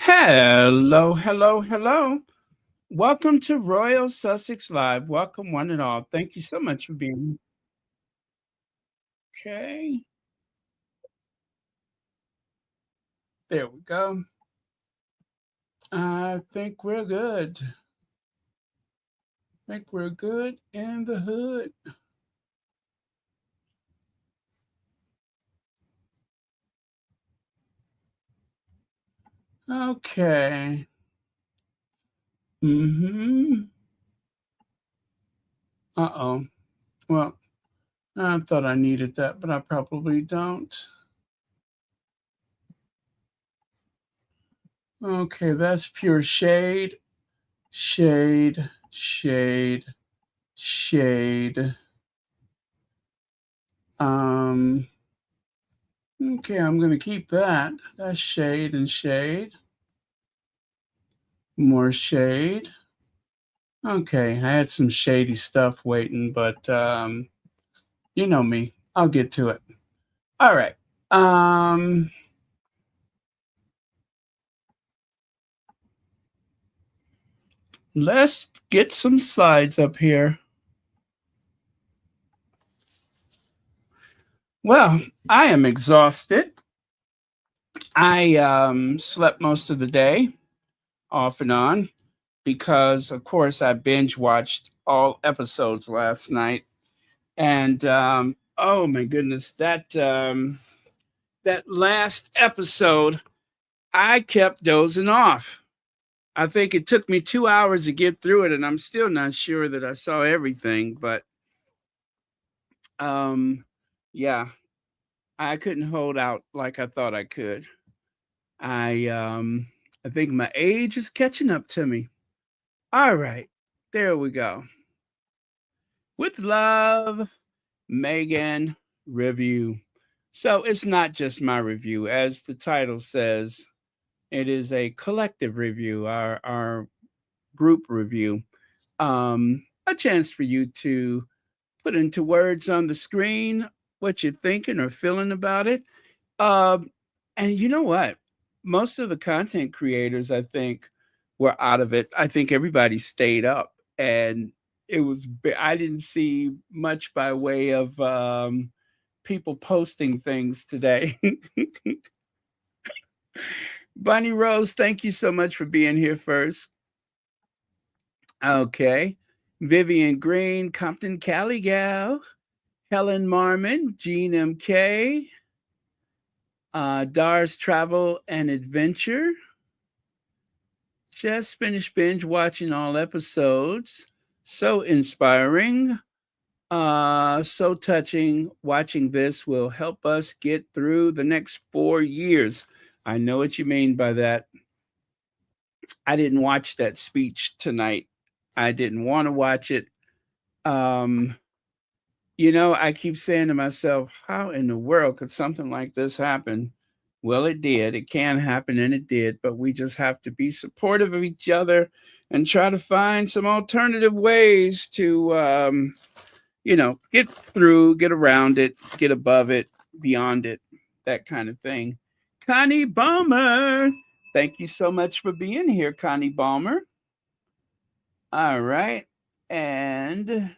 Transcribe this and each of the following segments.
Hello, hello, hello. Welcome to Royal Sussex Live. Welcome, one and all. Thank you so much for being okay. There we go. I think we're good. Think we're good in the hood. Okay. Mm-hmm. Uh-oh. Well, I thought I needed that, but I probably don't. Okay, that's pure shade. Shade, shade, shade. Um, okay, I'm gonna keep that. That's shade and shade. More shade. Okay, I had some shady stuff waiting, but you know me. I'll get to it. All right. Um, let's get some slides up here. Well, I am exhausted. I slept most of the day, off and on, because of course I binge watched all episodes last night. And oh my goodness, that last episode, I kept dozing off. I think it took me 2 hours to get through it, and I'm still not sure that I saw everything. But um, yeah, I couldn't hold out like I thought I could. I think my age is catching up to me. All right, there we go. With love, Megan review. So it's not just my review, as the title says. It is a collective review, our group review. A chance for you to put into words on the screen what you're thinking or feeling about it. Um, and you know what? Most of the content creators, I think, were out of it. I think everybody stayed up, and I didn't see much by way of people posting things today. Bunny Rose, thank you so much for being here first. Okay. Vivian Green, Compton Cali Gal, Helen Marmon, Jean MK, Dars Travel and Adventure. Just finished binge watching all episodes. So inspiring. So touching. Watching this will help us get through the next 4 years. I know what you mean by that. I didn't watch that speech tonight. I didn't want to watch it. Um, I keep saying to myself, how in the world could something like this happen? Well, it did. It can happen, and it did. But we just have to be supportive of each other and try to find some alternative ways to, get through, get around it, get above it, beyond it, that kind of thing. Connie Balmer, thank you so much for being here, Connie Balmer. All right. And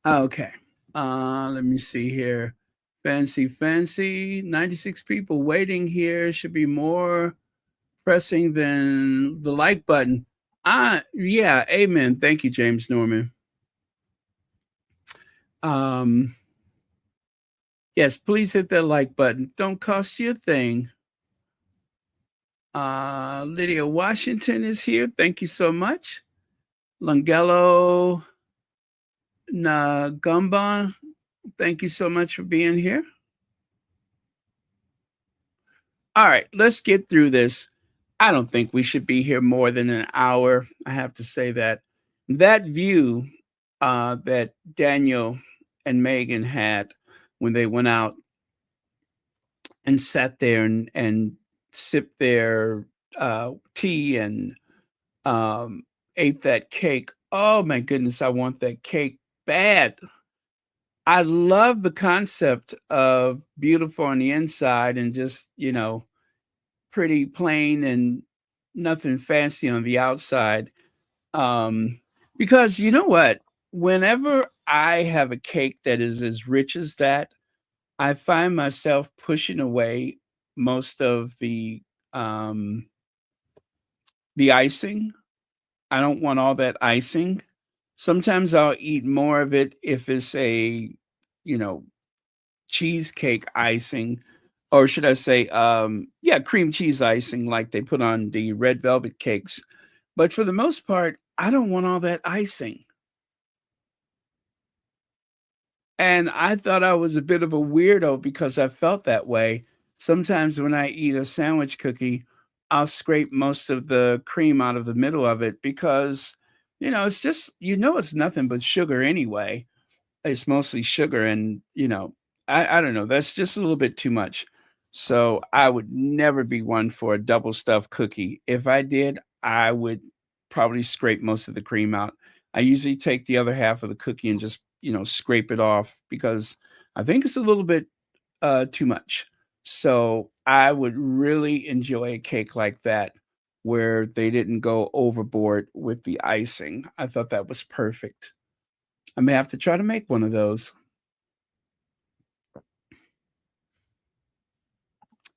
okay. Let me see here. Fancy, fancy. 96 people waiting here. Should be more pressing than the like button. Yeah, amen. Thank you, James Norman. Um, yes, please hit that like button. Don't cost you a thing. Lydia Washington is here. Thank you so much. Langelo Nagumba, thank you so much for being here. All right, let's get through this. I don't think we should be here more than an hour. I have to say that. That view that Daniel and Megan had when they went out and sat there and sipped their tea and um, ate that cake. Oh my goodness, I want that cake bad. I love the concept of beautiful on the inside and just, pretty plain and nothing fancy on the outside. Um, because you know what? Whenever I have a cake that is as rich as that, I find myself pushing away most of the icing. I don't want all that icing. Sometimes I'll eat more of it if it's a, you know, cheesecake icing, or should I say, yeah, cream cheese icing like they put on the red velvet cakes. But for the most part, I don't want all that icing. And I thought I was a bit of a weirdo because I felt that way. Sometimes when I eat a sandwich cookie, I'll scrape most of the cream out of the middle of it because, it's just, it's nothing but sugar anyway. It's mostly sugar and, I don't know, that's just a little bit too much. So I would never be one for a double stuffed cookie. If I did, I would probably scrape most of the cream out. I usually take the other half of the cookie and just, scrape it off because I think it's a little bit too much. So I would really enjoy a cake like that where they didn't go overboard with the icing. I thought that was perfect. I may have to try to make one of those.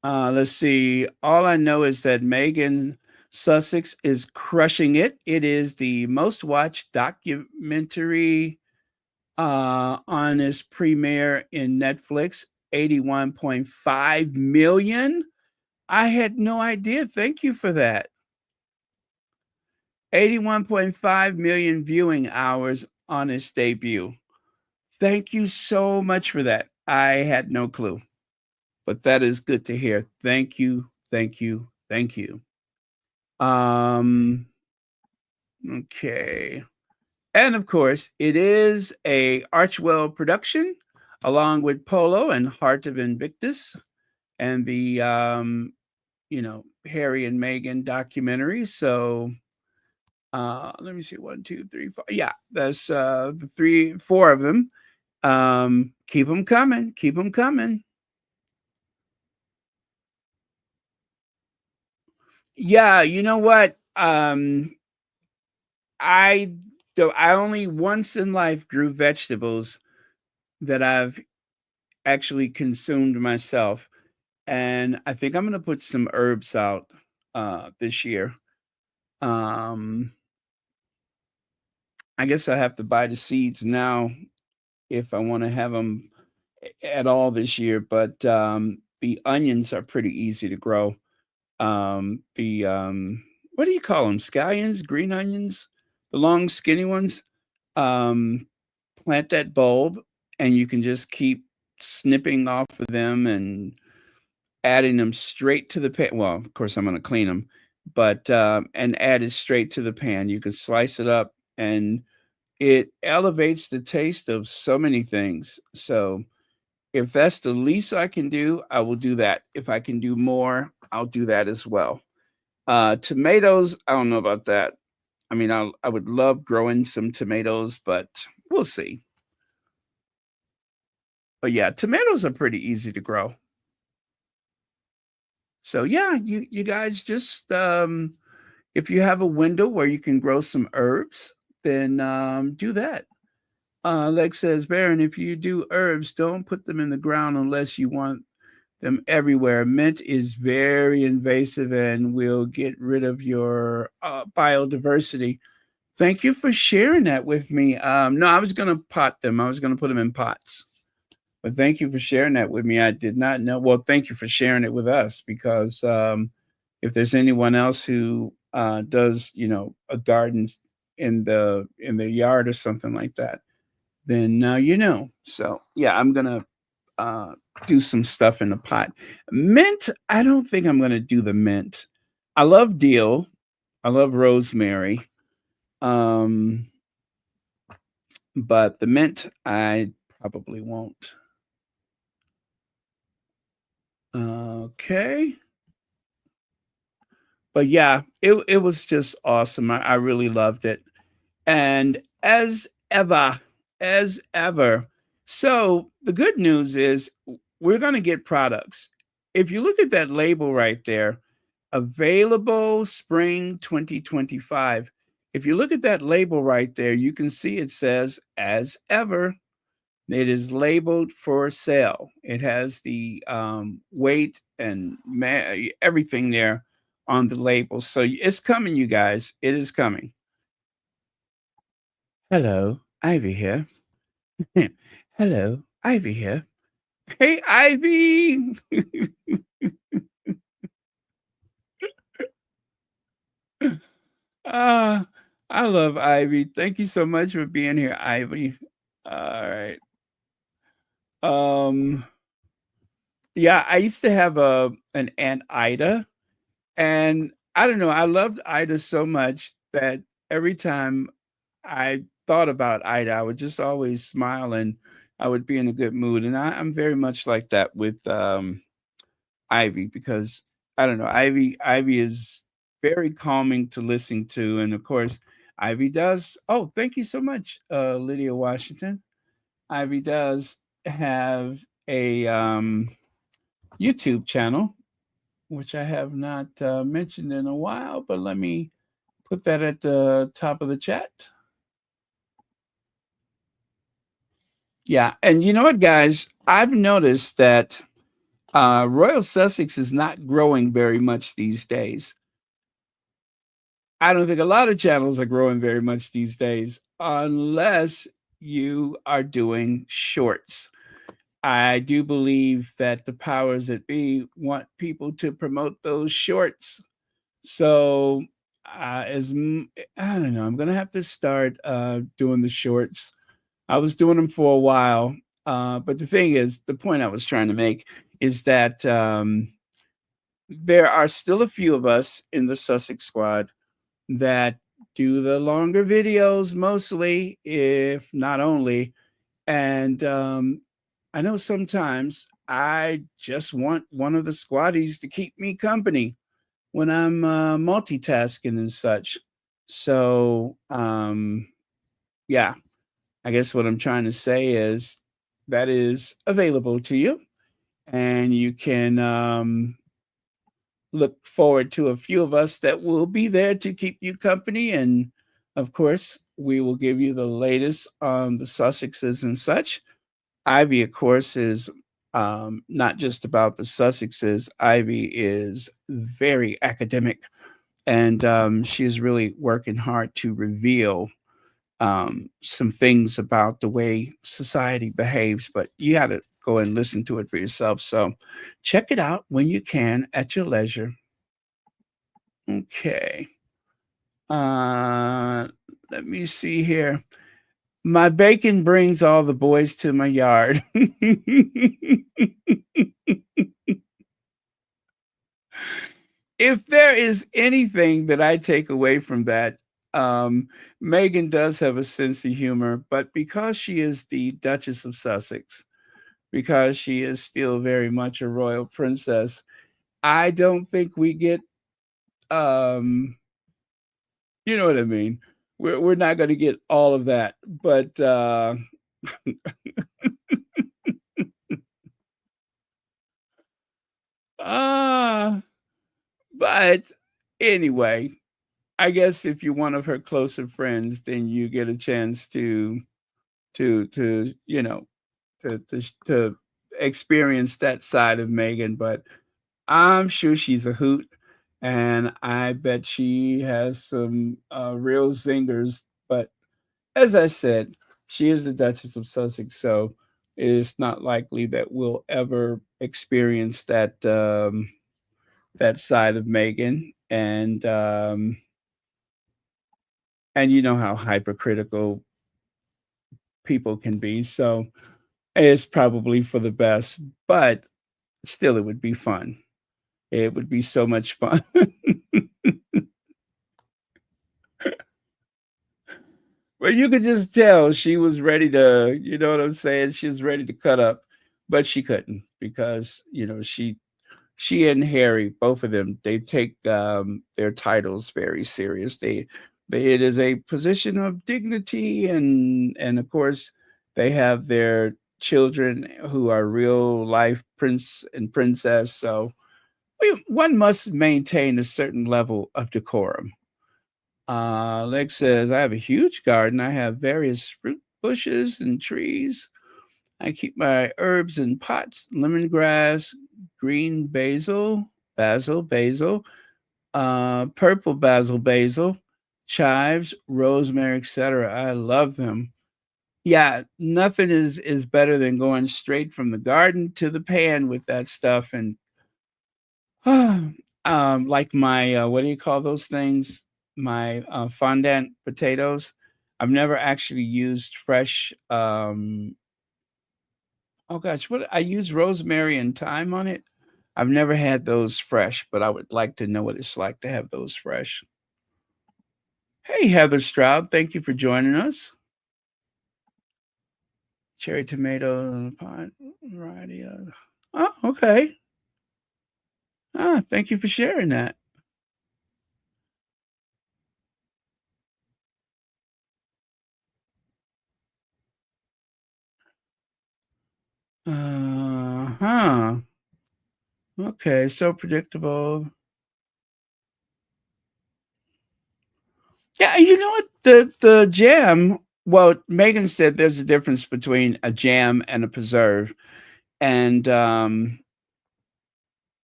Let's see. All I know is that Megan Sussex is crushing it. It is the most watched documentary on its premiere in Netflix, 81.5 million. I had no idea. Thank you for that. 81.5 million viewing hours on its debut. Thank you so much for that. I had no clue. But that is good to hear. Thank you, thank you, thank you. Um, okay. And of course, it is a Archwell production along with Polo and Heart of Invictus and the Harry and Meghan documentary. So let me see, one, two, three, four. Yeah, that's the four of them. Keep them coming, keep them coming. Yeah, you know what? I I only once in life grew vegetables that I've actually consumed myself, and I think I'm gonna put some herbs out this year. Um, I guess I have to buy the seeds now if I want to have them at all this year. But the onions are pretty easy to grow. The what do you call them? Scallions, green onions, the long skinny ones. Um, Plant that bulb, and you can just keep snipping off of them and adding them straight to the pan. Well, of course, I'm going to clean them, but and add it straight to the pan. You can slice it up, and it elevates the taste of so many things. So if that's the least I can do, I will do that. If I can do more, I'll do that as well. Tomatoes, I don't know about that. I mean, I would love growing some tomatoes, but we'll see. But yeah, tomatoes are pretty easy to grow. So yeah, you guys just if you have a window where you can grow some herbs, then do that. Lex says, Baron, if you do herbs, don't put them in the ground unless you want them everywhere. Mint is very invasive and will get rid of your biodiversity. Thank you for sharing that with me. No, I was going to pot them. I was going to put them in pots. But thank you for sharing that with me. I did not know. Well, thank you for sharing it with us because if there's anyone else who does, a garden in the yard or something like that, then now you know. So yeah, I'm gonna uh, do some stuff in the pot. Mint, I don't think I'm gonna do the mint. I love dill. I love rosemary. Um, but the mint, I probably won't. Okay. But yeah, it was just awesome. I really loved it. And as ever, So the good news is we're going to get products. If you look at that label right there, available spring 2025. If you look at that label right there, you can see it says as ever. It is labeled for sale. It has the weight and everything there on the label. So it's coming, you guys. It is coming. Hello, Ivy here. Hello, Ivy here. Hey, Ivy. Ah, I love Ivy. Thank you so much for being here, Ivy. All right. Um, yeah, I used to have an Aunt Ida, and I don't know, I loved Ida so much that every time I thought about Ida, I would just always smile and I would be in a good mood. And I'm very much like that with Ivy because I don't know, Ivy is very calming to listen to. And of course, Ivy does. Oh, thank you so much, Lydia Washington. Ivy does have a YouTube channel, which I have not mentioned in a while, but let me put that at the top of the chat. Yeah, and you know what, guys? I've noticed that Royal Sussex is not growing very much these days. I don't think a lot of channels are growing very much these days unless you are doing shorts. I do believe that the powers that be want people to promote those shorts. So, I don't know, I'm gonna have to start doing the shorts. I was doing them for a while, but the thing is, the point I was trying to make is that there are still a few of us in the Sussex squad that do the longer videos mostly, if not only. And I know sometimes I just want one of the squaddies to keep me company when I'm multitasking and such. So, yeah, I guess what I'm trying to say is that is available to you, and you can look forward to a few of us that will be there to keep you company. And of course, we will give you the latest on the Sussexes and such. Ivy, of course, is not just about the Sussexes. Ivy is very academic, and she is really working hard to reveal some things about the way society behaves. But you got to go and listen to it for yourself. So check it out when you can at your leisure. Okay. Uh, Let me see here. My bacon brings all the boys to my yard. If there is anything that I take away from that, um, Meghan does have a sense of humor, but because she is the Duchess of Sussex, because she is still very much a royal princess, I don't think we get, um, you know what I mean. We're not going to get all of that, but uh, but anyway, I guess if you're one of her closer friends, then you get a chance to to experience that side of Meghan. But I'm sure she's a hoot, and I bet she has some real zingers. But as I said, she is the Duchess of Sussex, so it's not likely that we'll ever experience that side of Meghan. And you know how hypercritical people can be. So it's probably for the best, but still, it would be fun. It would be so much fun. But you could just tell she was ready to, you know what I'm saying? She was ready to cut up, but she couldn't because, she and Harry, both of them, they take their titles very serious. They it is a position of dignity, and of course they have children who are real life prince and princess. So one must maintain a certain level of decorum. Lex says, I have a huge garden. I have various fruit bushes and trees. I keep my herbs in pots, lemongrass, green basil, purple basil, chives, rosemary, etc. I love them. Yeah, nothing is better than going straight from the garden to the pan with that stuff. And like my what do you call those things? My fondant potatoes. I've never actually used fresh. Oh gosh, what I use rosemary and thyme on it. I've never had those fresh, but I would like to know what it's like to have those fresh. Hey, Heather Stroud, thank you for joining us. Cherry tomato and pine variety. Oh, okay. Thank you for sharing that. Huh. Okay, so predictable. Yeah, you know what? The jam. Well, Megan said there's a difference between a jam and a preserve, and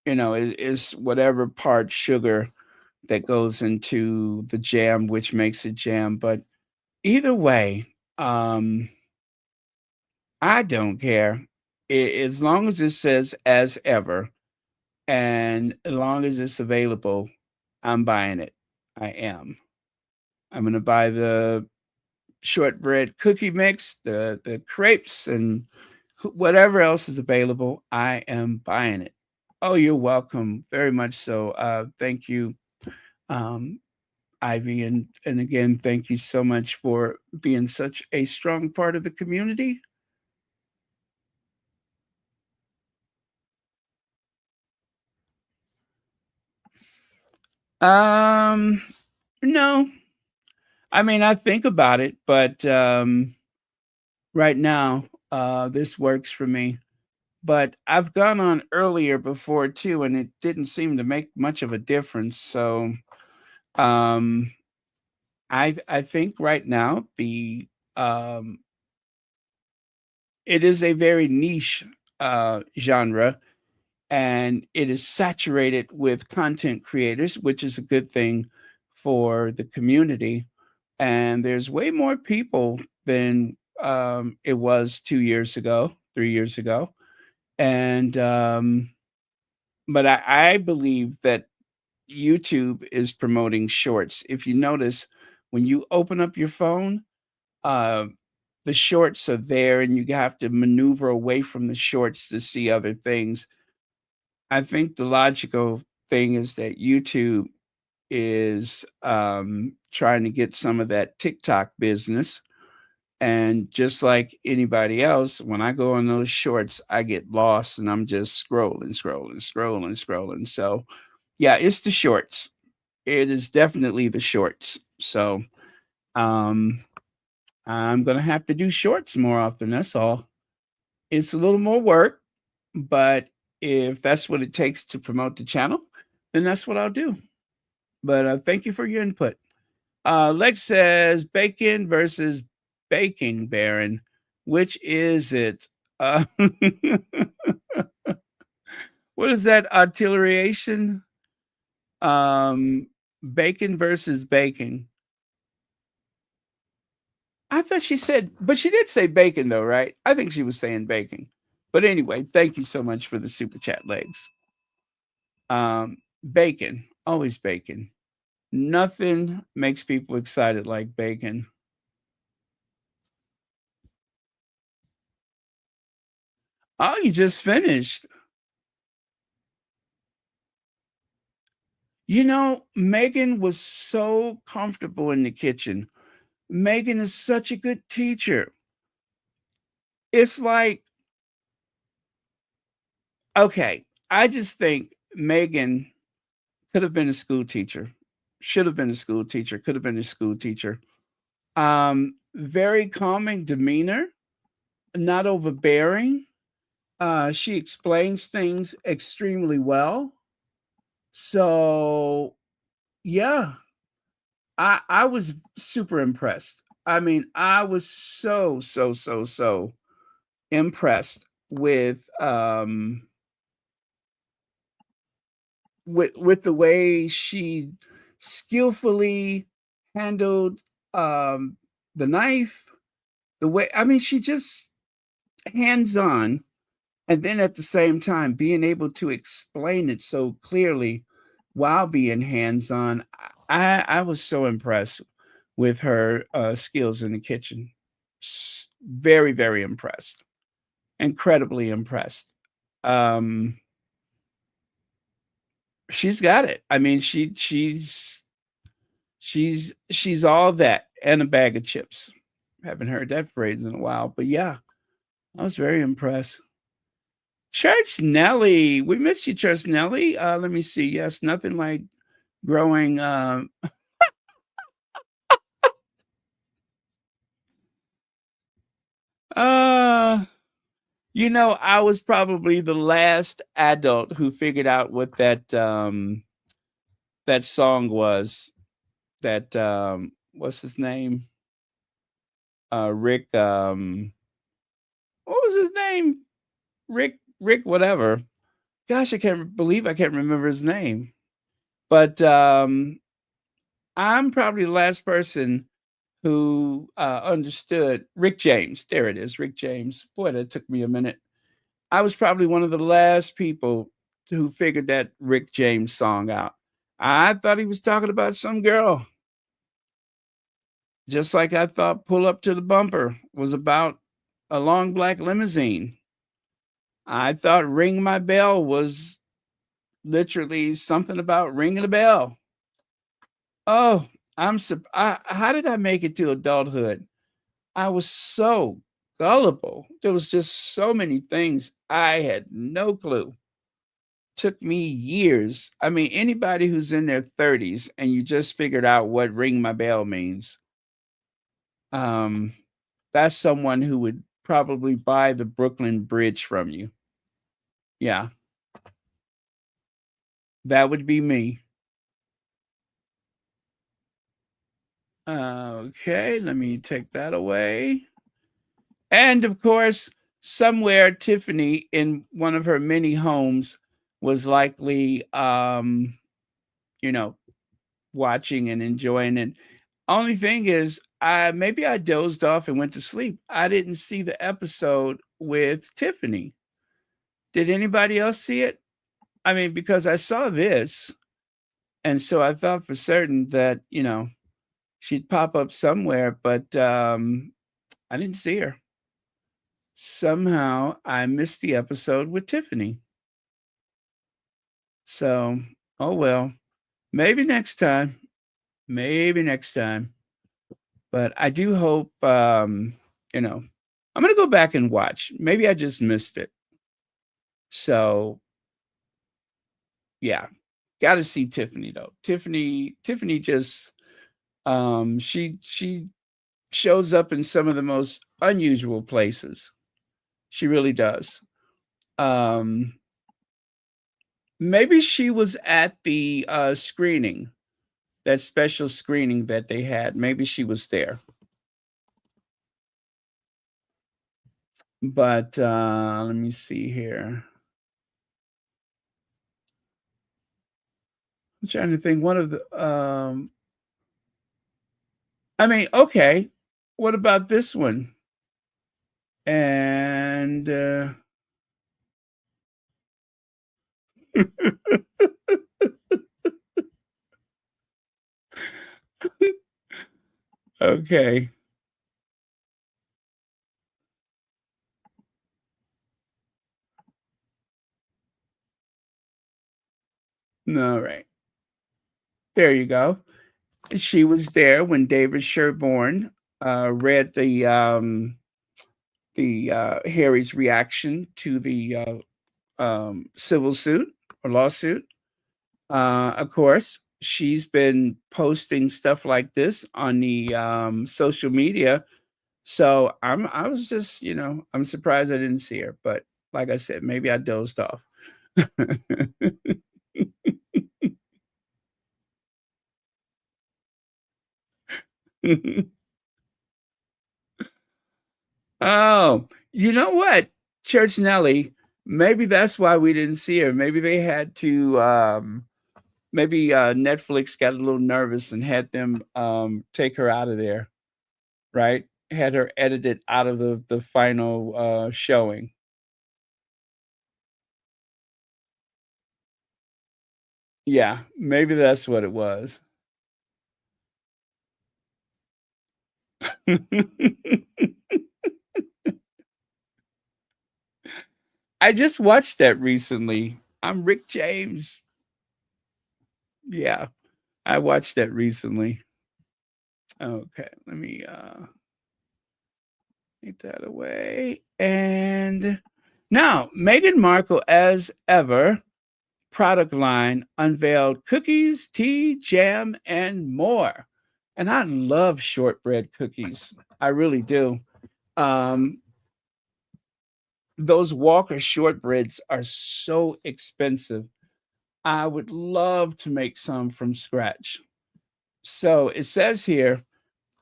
is whatever part sugar that goes into the jam, which makes it jam. But either way, I don't care. As long as it says as ever, and as long as it's available, I'm buying it. I am. I'm gonna buy the shortbread cookie mix, the crepes, and whatever else is available. I am buying it. Oh, you're welcome. Very much so. Thank you, um, Ivy, and again, thank you so much for being such a strong part of the community. Um, no, I mean I think about it, but right now, this works for me. But I've gone on earlier before too, and it didn't seem to make much of a difference. So um, I think right now um, it is a very niche genre, and it is saturated with content creators, which is a good thing for the community. And there's way more people than it was 2 years ago, 3 years ago, and but I believe that YouTube is promoting shorts. If you notice, when you open up your phone, uh, the shorts are there, and you have to maneuver away from the shorts to see other things. I think the logical thing is that YouTube is trying to get some of that TikTok business. And just like anybody else, when I go on those shorts, I get lost and I'm just scrolling. So, yeah, it's the shorts. It is definitely the shorts. So, um, I'm gonna have to do shorts more often. That's all. It's a little more work, but if that's what it takes to promote the channel, then that's what I'll do. But thank you for your input. Lex says bacon versus baking, Baron. Which is it? What is that artilleryation? Um, bacon versus baking. I thought she said, but she did say bacon though, right? I think she was saying baking. But anyway, thank you so much for the super chat, Legs. Bacon, always bacon. Nothing makes people excited like bacon. Oh, you just finished. Megan was so comfortable in the kitchen. Megan is such a good teacher. It's like, okay, I just think Megan could have been a school teacher, should have been a school teacher, could have been a school teacher. Very calming demeanor, not overbearing. She explains things extremely well. So yeah, I was super impressed. I mean, I was so impressed with the way she skillfully handled um the knife, the way I mean she just hands-on, and then at the same time being able to explain it so clearly while being hands-on. I was so impressed with her skills in the kitchen. Very, very impressed. Incredibly impressed. Um, she's got it. I mean, she's all that and a bag of chips. Haven't heard that phrase in a while, but yeah, I was very impressed. Church Nelly, we missed you, Church Nelly. Let me see. Yes, nothing like growing. Uh, I was probably the last adult who figured out what that song was. That what's his name? Rick. What was his name? Rick. Whatever. Gosh, I can't believe I can't remember his name. But I'm probably the last person who understood Rick James. There it is, Rick James. Boy, that took me a minute. I was probably one of the last people who figured that Rick James song out. I thought he was talking about some girl, just like I thought Pull Up to the Bumper was about a long black limousine. I thought Ring My Bell was literally something about ringing a bell. Oh, how did I make it to adulthood? I was so gullible. There was just so many things I had no clue. Took me years. I mean, anybody who's in their 30s and you just figured out what ring my bell means, um, that's someone who would probably buy the Brooklyn Bridge from you. Yeah, that would be me. Okay, let me take that away. And of course, somewhere Tiffany in one of her many homes was likely, you know, watching and enjoying it. Only thing is, maybe I dozed off and went to sleep. I didn't see the episode with Tiffany. Did anybody else see it? I mean, because I saw this, and so I thought for certain that she'd pop up somewhere, but I didn't see her. Somehow I missed the episode with Tiffany. So, oh well. Maybe next time. Maybe next time. But I do hope I'm gonna go back and watch. Maybe I just missed it. So yeah. Gotta see Tiffany though. Tiffany just she shows up in some of the most unusual places. She really does. Um Maybe she was at the screening, that special screening that they had. Maybe she was there. But let me see here. I'm trying to think. One of the I mean, okay. What about this one? And okay. All right. There you go. She was there when David Sherborne read the Harry's reaction to the civil suit or lawsuit. Of course, she's been posting stuff like this on the social media So I was just, I'm surprised I didn't see her, but like I said, maybe I dozed off. Oh, you know what? Church Nelly, maybe that's why we didn't see her. Maybe they had to maybe Netflix got a little nervous and had them take her out of there, right? Had her edited out of the final showing. Yeah, maybe that's what it was. I just watched that recently. I'm Rick James. Yeah, I watched that recently. Okay, let me take that away. And now, Meghan Markle, as ever, product line unveiled cookies, tea, jam, and more. And I love shortbread cookies. I really do. Um, those Walker shortbreads are so expensive. I would love to make some from scratch. So it says here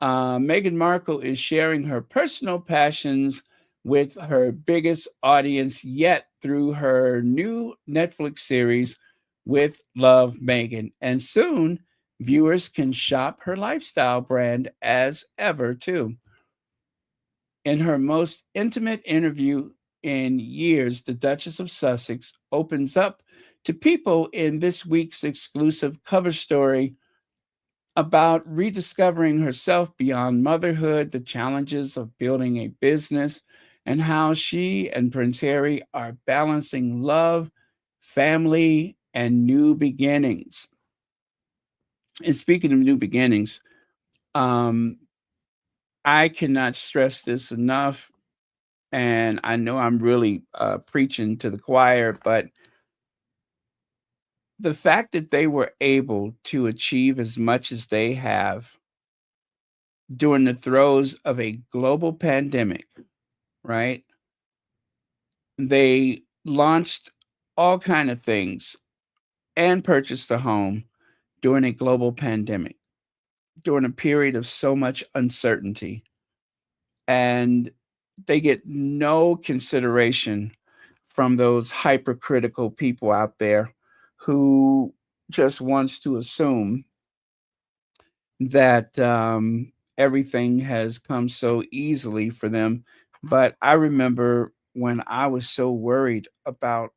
Meghan Markle is sharing her personal passions with her biggest audience yet through her new Netflix series, With Love Megan. And soon, viewers can shop her lifestyle brand as ever, too. In her most intimate interview in years, the Duchess of Sussex opens up to people in this week's exclusive cover story about rediscovering herself beyond motherhood, the challenges of building a business, and how she and Prince Harry are balancing love, family, and new beginnings. And speaking of new beginnings, um, I cannot stress this enough. And I know I'm really preaching to the choir, but the fact that they were able to achieve as much as they have during the throes of a global pandemic, right? They launched all kind of things and purchased a home during a global pandemic, during a period of so much uncertainty. And they get no consideration from those hypercritical people out there who just wants to assume that everything has come so easily for them. But I remember when I was so worried about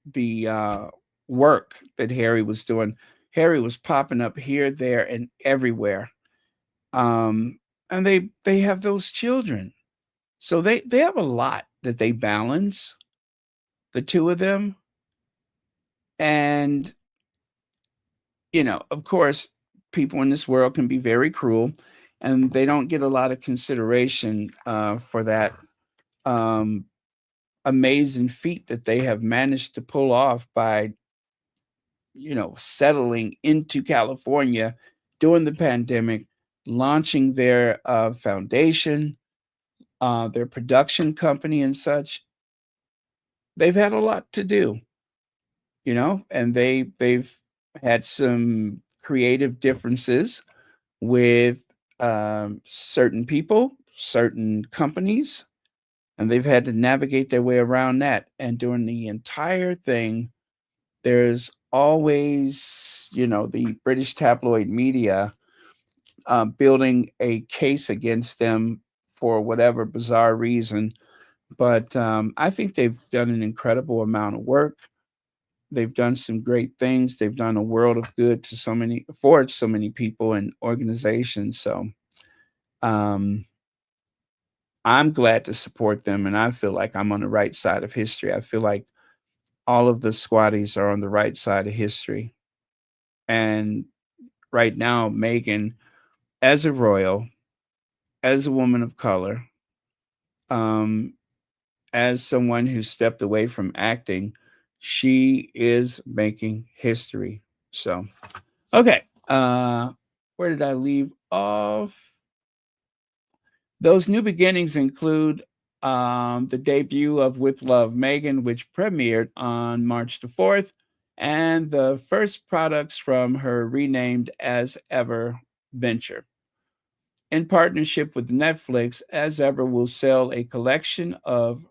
the work that Harry was doing. Harry was popping up here, there, and everywhere. And they have those children, so they have a lot that they balance, the two of them. And of course, people in this world can be very cruel, and they don't get a lot of consideration for that um, amazing feat that they have managed to pull off by settling into California during the pandemic, launching their foundation, their production company, and such. They've had a lot to do, and they've had some creative differences with certain people, certain companies, and they've had to navigate their way around that. And during the entire thing, there's always, the British tabloid media building a case against them for whatever bizarre reason. But I think they've done an incredible amount of work. They've done some great things. They've done a world of good to so many people and organizations. So um, I'm glad to support them, and I feel like I'm on the right side of history. I feel like all of the squatties are on the right side of history. And right now, Megan, as a royal, as a woman of color, um, as someone who stepped away from acting, she is making history. So, okay. Where did I leave off? Those new beginnings include the debut of With Love Megan, which premiered on March the 4th, and the first products from her renamed As Ever venture. In partnership with Netflix, As Ever will sell a collection of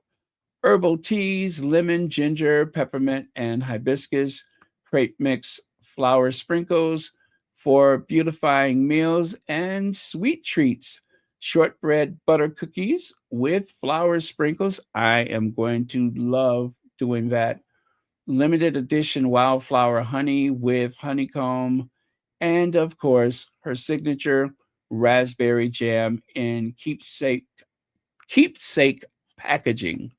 herbal teas, lemon, ginger, peppermint, and hibiscus, crepe mix, flower sprinkles for beautifying meals and sweet treats. Shortbread butter cookies with flower sprinkles. I am going to love doing that. Limited edition wildflower honey with honeycomb. And of course, her signature raspberry jam in keepsake packaging.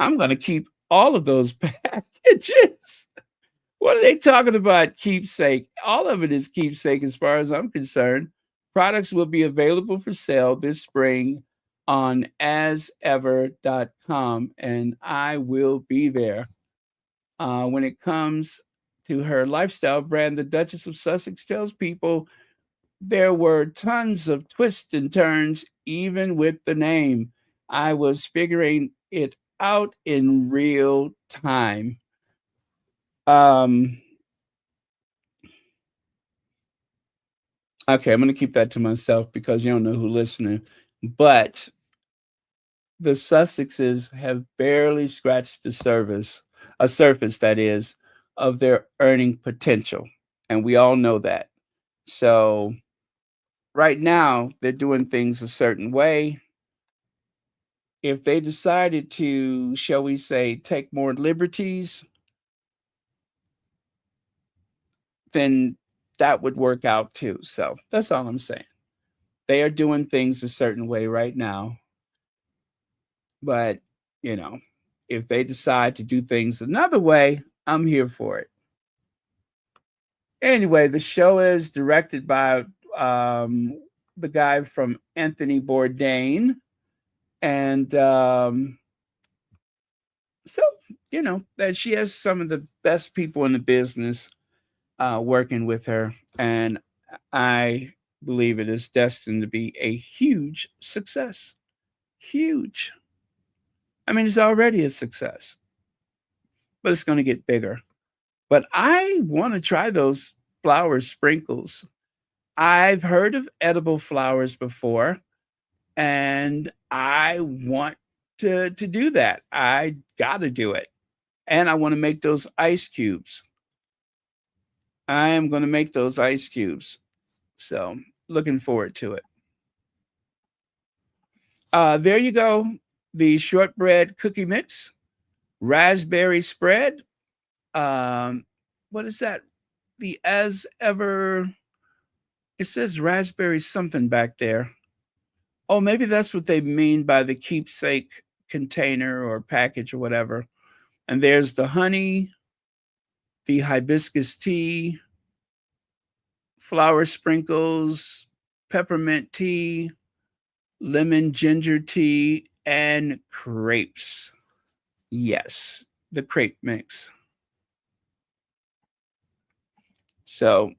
I'm going to keep all of those packages. What are they talking about? Keepsake. All of it is keepsake as far as I'm concerned. Products will be available for sale this spring on asever.com, and I will be there. When it comes to her lifestyle brand, the Duchess of Sussex tells people there were tons of twists and turns, even with the name. I was figuring it out in real time. Um, okay, I'm going to keep that to myself because you don't know who's listening. But the Sussexes have barely scratched the surface that is, of their earning potential. And we all know that. So right now, they're doing things a certain way. If they decided to, shall we say, take more liberties, then that would work out too. So that's all I'm saying. They are doing things a certain way right now, but you know, if they decide to do things another way, I'm here for it. Anyway, the show is directed by um, the guy from Anthony Bourdain, and so that she has some of the best people in the business working with her, and I believe it is destined to be a huge success. Huge. I mean, it's already a success, but it's going to get bigger. But I want to try those flower sprinkles. I've heard of edible flowers before, and I want to do that. I got to do it. And I want to make those ice cubes. I am going to make those ice cubes. So, looking forward to it. There you go. The shortbread cookie mix, raspberry spread. What is that? The as ever. It says raspberry something back there. Oh, maybe that's what they mean by the keepsake container or package or whatever. And there's the honey, the hibiscus tea, flower sprinkles, peppermint tea, lemon ginger tea, and crepes. Yes, the crepe mix. So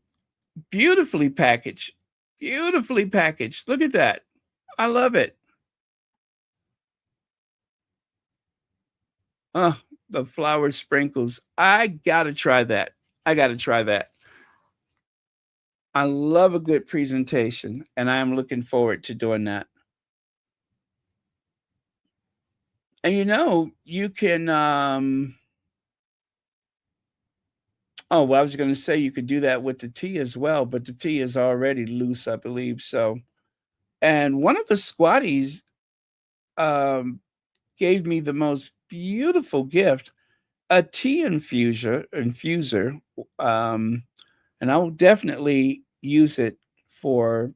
beautifully packaged. Beautifully packaged. Look at that. I love it. Oh, the flower sprinkles. I gotta try that. I gotta try that. I love a good presentation, and I am looking forward to doing that. And you can oh, well, I was gonna say you could do that with the tea as well, but the tea is already loose, I believe. So and one of the squatties um gave me the most beautiful gift, a tea infuser. Um and I will definitely use it for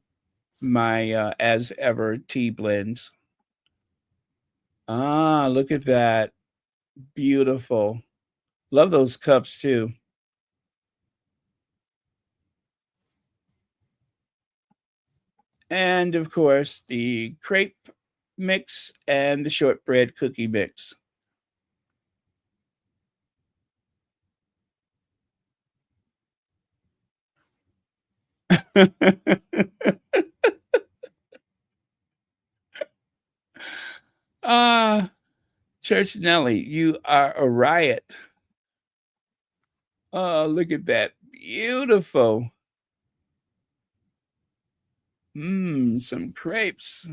my as ever tea blends. Ah, look at that. Beautiful. Love those cups too. And of course, the crepe mix and the shortbread cookie mix. Ah, Church Nelly, you are a riot. Oh, look at that. Beautiful. Some crepes.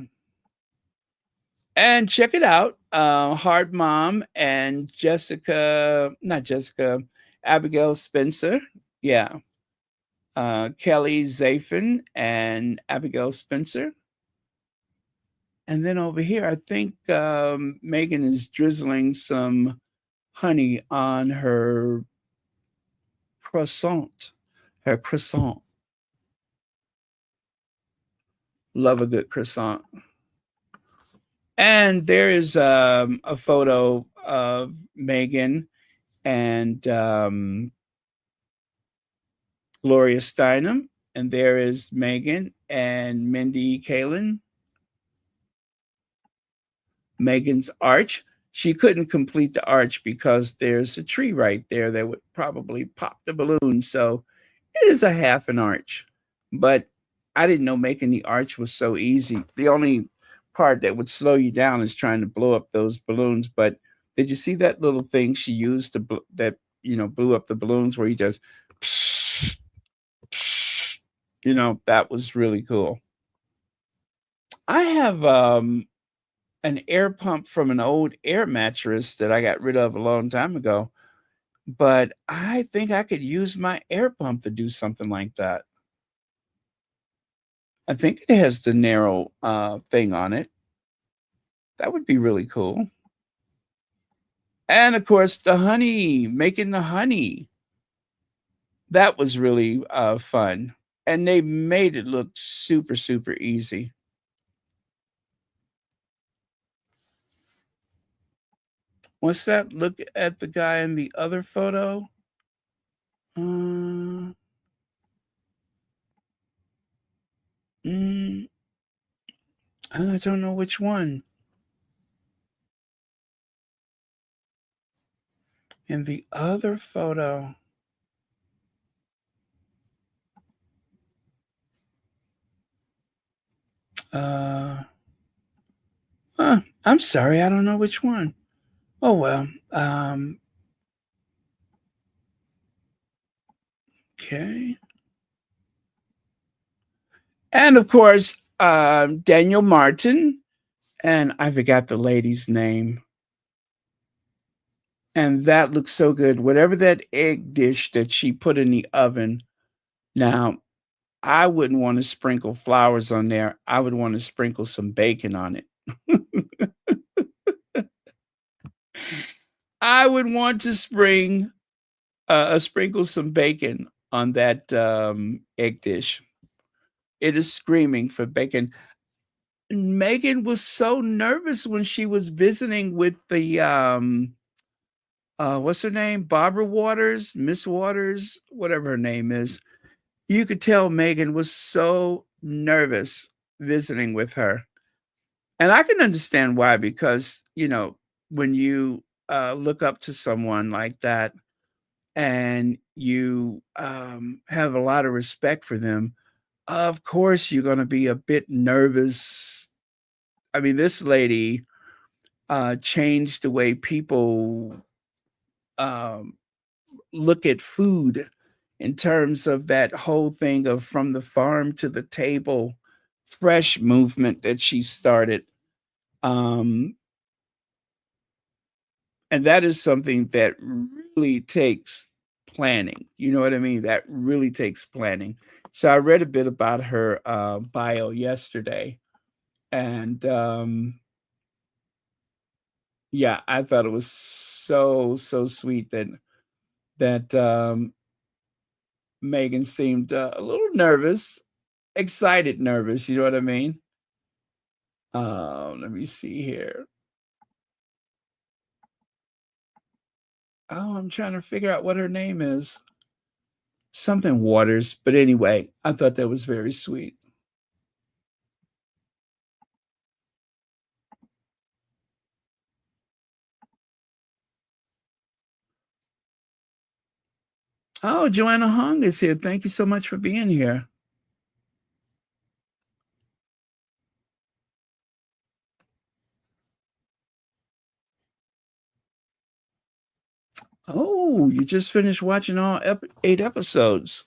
And check it out. Hard Mom and not Jessica, Abigail Spencer. Yeah. Kelly Zafin and Abigail Spencer. And then over here, I think Meghan is drizzling some honey on croissant. Her croissant. Love a good croissant. And there is a photo of Meghan and Gloria Steinem. And there is Meghan and Mindy Kaling. Meghan's arch. She couldn't complete the arch because there's a tree right there that would probably pop the balloon. So it is a half an arch. But I didn't know making the arch was so easy. The only part that would slow you down is trying to blow up those balloons. But did you see that little thing she used that blew up the balloons where you just that was really cool. I have an air pump from an old air mattress that I got rid of a long time ago, but I think I could use my air pump to do something like that. I think it has the narrow thing on it. That would be really cool. And of course, the honey, making the honey. That was really fun. And they made it look super, super easy. What's that? Look at the guy in the other photo. Uh, mm, I don't know which one. In the other photo. Uh, I'm sorry, I don't know which one. Oh well. Okay. And of course, Daniel Martin, and I forgot the lady's name. And that looks so good. Whatever that egg dish that she put in the oven. Now, I wouldn't want to sprinkle flowers on there. I would want to sprinkle some bacon on it. I would want to sprinkle some bacon on that egg dish. It is screaming for bacon. Meghan was so nervous when she was visiting with the what's her name? Barbara Waters, Miss Waters, whatever her name is. You could tell Meghan was so nervous visiting with her. And I can understand why, because, when you look up to someone like that and you have a lot of respect for them, of course you're going to be a bit nervous. I mean, this lady changed the way people um, look at food in terms of that whole thing of from the farm to the table fresh movement that she started. Um, and that is something that really takes planning. You know what I mean? That really takes planning. So I read a bit about her bio yesterday, and yeah, I thought it was so sweet that Meghan seemed a little nervous, excited, nervous. You know what I mean? Let me see here. Oh, I'm trying to figure out what her name is. Something Waters, but anyway, I thought that was very sweet. Oh, Joanna Hong is here. Thank you so much for being here. Oh, you just finished watching all 8 episodes.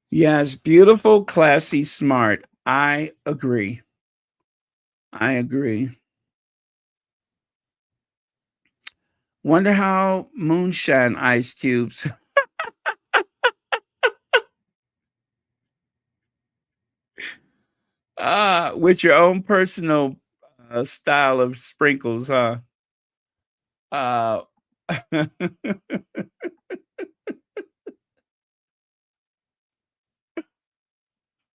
Yes, beautiful, classy, smart. I agree. I agree. Wonder how moonshine ice cubes. With your own personal style of sprinkles, huh? Uh,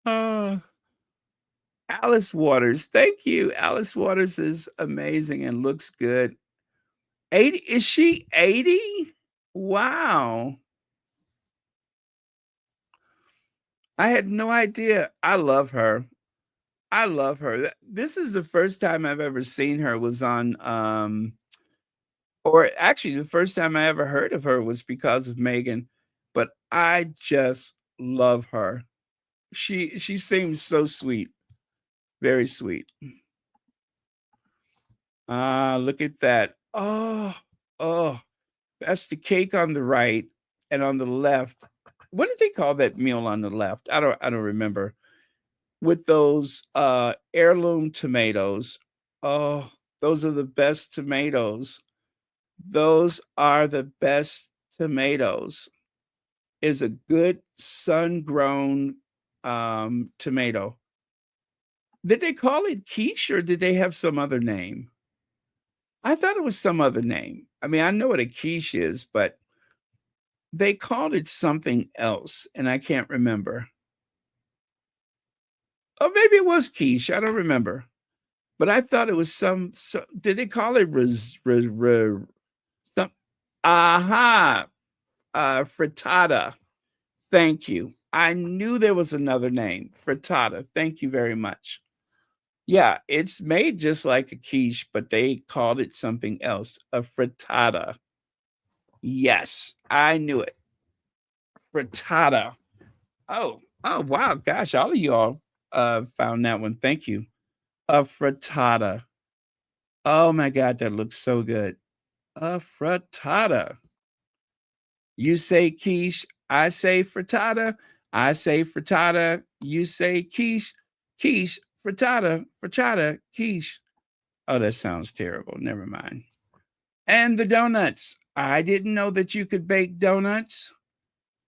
uh, Alice Waters, thank you. Alice Waters is amazing and looks good. 80, is she 80? Wow. I had no idea. I love her. I love her. This is the first time I've ever seen her was on or actually the first time I ever heard of her was because of Meghan, but I just love her. She seems so sweet, very sweet. Ah, look at that. Oh, that's the cake on the right and on the left. What did they call that meal on the left? I don't remember. With those heirloom tomatoes. Oh, those are the best tomatoes. Those are the best tomatoes. Is a good sun-grown tomato. Did they call it quiche or did they have some other name? I thought it was some other name. I mean, I know what a quiche is, but they called it something else, and I can't remember. Oh, maybe it was quiche. I don't remember. But I thought it was did they call it some aha, frittata. Thank you. I knew there was another name, frittata. Thank you very much. Yeah, it's made just like a quiche, but they called it something else, a frittata. Yes, I knew it. Frittata. Oh, wow, gosh, all of y'all found that one. Thank you. A frittata. Oh my god, that looks so good. A frittata. You say quiche, I say frittata. I say frittata, you say quiche. Quiche, frittata, frittata, quiche. Oh, that sounds terrible. Never mind. And the donuts. I didn't know that you could bake donuts.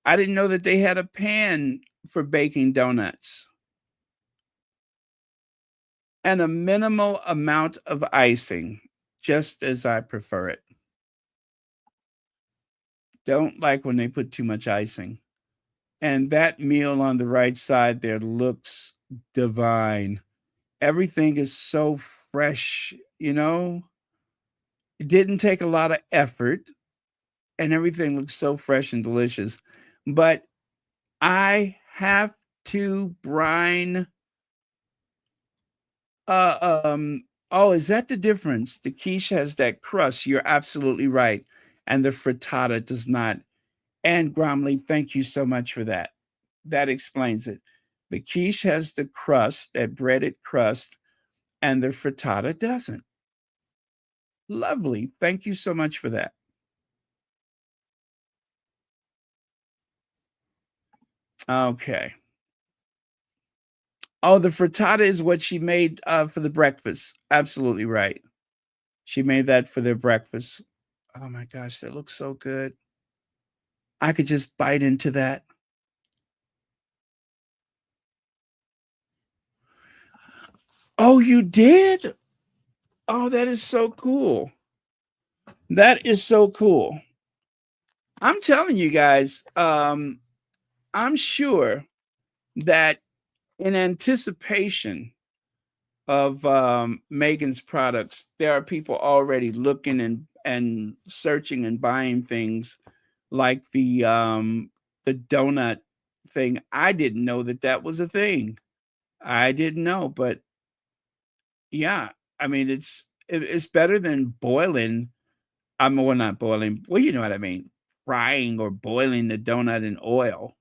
I didn't know that they had a pan for baking donuts. And a minimal amount of icing, just as I prefer it. Don't like when they put too much icing. And that meal on the right side there looks divine. Everything is so fresh, you know? It didn't take a lot of effort, and everything looks so fresh and delicious. But I have to brine. Oh, is that the difference? The quiche has that crust. You're absolutely right. And the frittata does not. And Gromley, thank you so much for that. That explains it. The quiche has the crust, that breaded crust, and the frittata doesn't. Lovely. Thank you so much for that. Okay. Oh, the frittata is what she made for the breakfast. Absolutely right. She made that for their breakfast. Oh my gosh, that looks so good. I could just bite into that. Oh, you did? Oh, that is so cool. That is so cool. I'm telling you guys, I'm sure that in anticipation of Megan's products, there are people already looking and searching and buying things like the donut thing. I didn't know that that was a thing. I didn't know, but yeah, I mean it's better than boiling. Well, not boiling. Well, you know what I mean. Frying or boiling the donut in oil.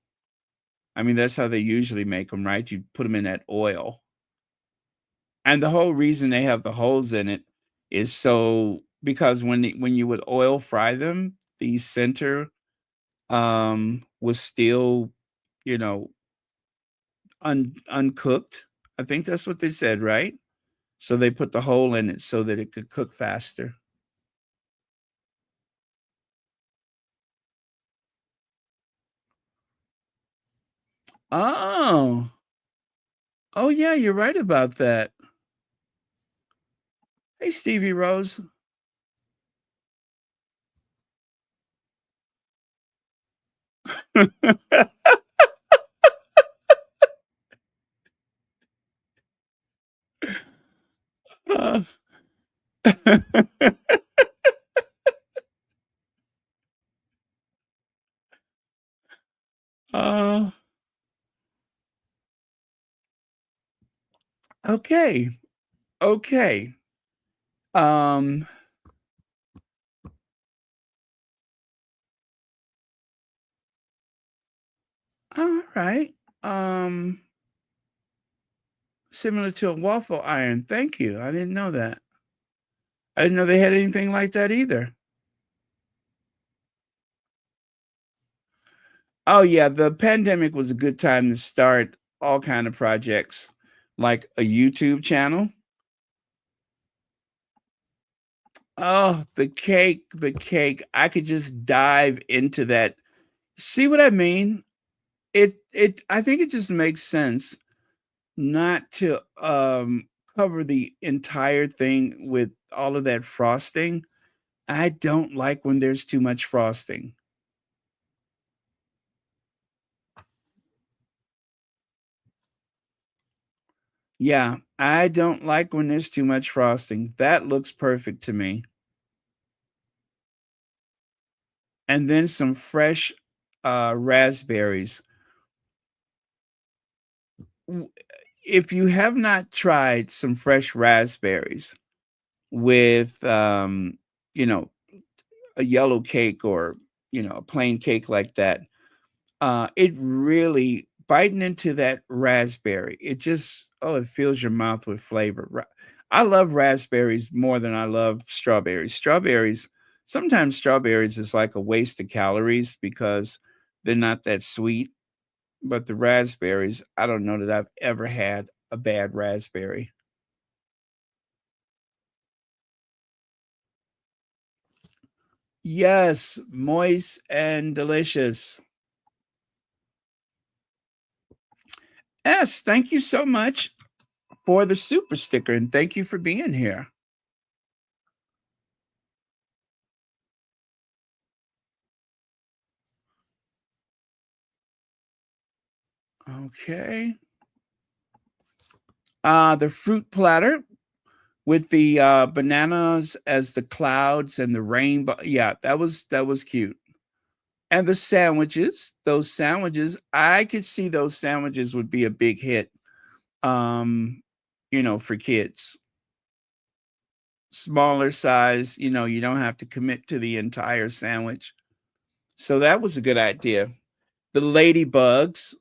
I mean, that's how they usually make them, right? You put them in that oil. And the whole reason they have the holes in it is so because when you would oil fry them, the center was still, you know, uncooked. I think that's what they said, right? So they put the hole in it so that it could cook faster. Oh. Oh yeah, you're right about that. Hey, Stevie Rose. Uh, uh, okay. Okay. Um, all right. Um, Similar to a waffle iron. Thank you. I didn't know that. I didn't know they had anything like that either. Oh yeah, the pandemic was a good time to start all kind of projects, like a YouTube channel. Oh, the cake, the cake. I could just dive into that. See what I mean? It I think it just makes sense not to cover the entire thing with all of that frosting. I don't like when there's too much frosting. Yeah, I don't like when there's too much frosting. That looks perfect to me. And then some fresh raspberries. W- If you have not tried some fresh raspberries with you know, a yellow cake or, a plain cake like that, it really biting into that raspberry, it just it fills your mouth with flavor. I love raspberries more than I love strawberries. Sometimes strawberries is like a waste of calories because they're not that sweet, but the raspberries, I don't know that I've ever had a bad raspberry. Yes, moist and delicious. Yes, thank you so much for the super sticker, and thank you for being here. Okay. The fruit platter with the bananas as the clouds and the rainbow. Yeah, that was cute. And the sandwiches, those sandwiches, I could see those sandwiches would be a big hit. Um, for kids. Smaller size, you don't have to commit to the entire sandwich. So that was a good idea. The ladybugs,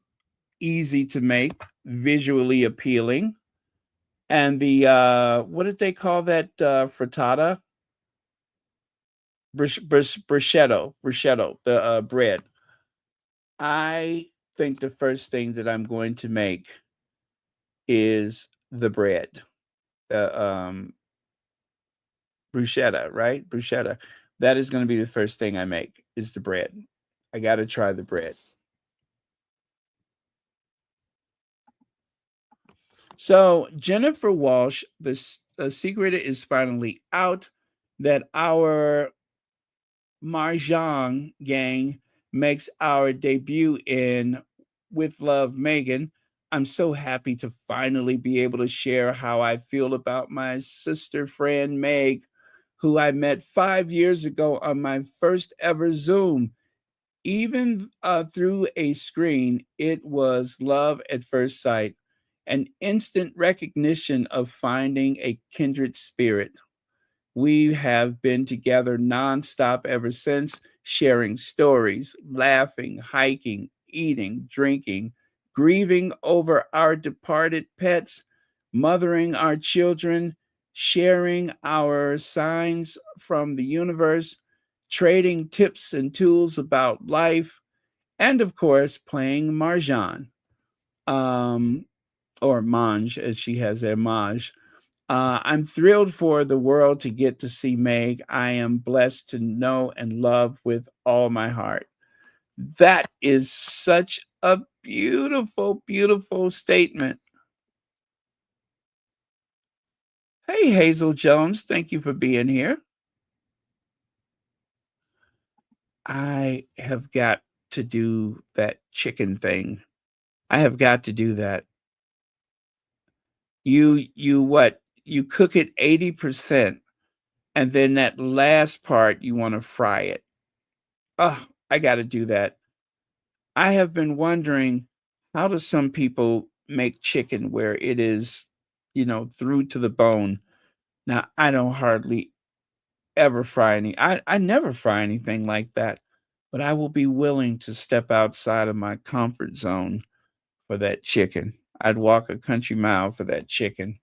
easy to make, visually appealing. And the what did they call that frittata? Bruschetto, the bread. I think the first thing that I'm going to make is the bread. The bruschetta, right? Bruschetta. That is going to be the first thing I make is the bread. I got to try the bread. So Jennifer Walsh, the secret is finally out that our Mahjong gang makes our debut in With Love Megan. I'm so happy to finally be able to share how I feel about my sister friend Meg, who I met 5 years ago on my first ever Zoom. Even through a screen, it was love at first sight, an instant recognition of finding a kindred spirit. We have been together nonstop ever since, sharing stories, laughing, hiking, eating, drinking, grieving over our departed pets, mothering our children, sharing our signs from the universe, trading tips and tools about life, and of course, playing Marjan, um, or Mange, as she has there, Maj. I'm thrilled for the world to get to see Meg. I am blessed to know and love with all my heart. That is such a beautiful, beautiful statement. Hey, Hazel Jones, thank you for being here. I have got to do that chicken thing. I have got to do that. You what? You cook it 80% and then that last part you want to fry it. Oh, I got to do that. I have been wondering, how do some people make chicken where it is, through to the bone? Now, I don't hardly ever fry I never fry anything like that, but I will be willing to step outside of my comfort zone for that chicken. I'd walk a country mile for that chicken.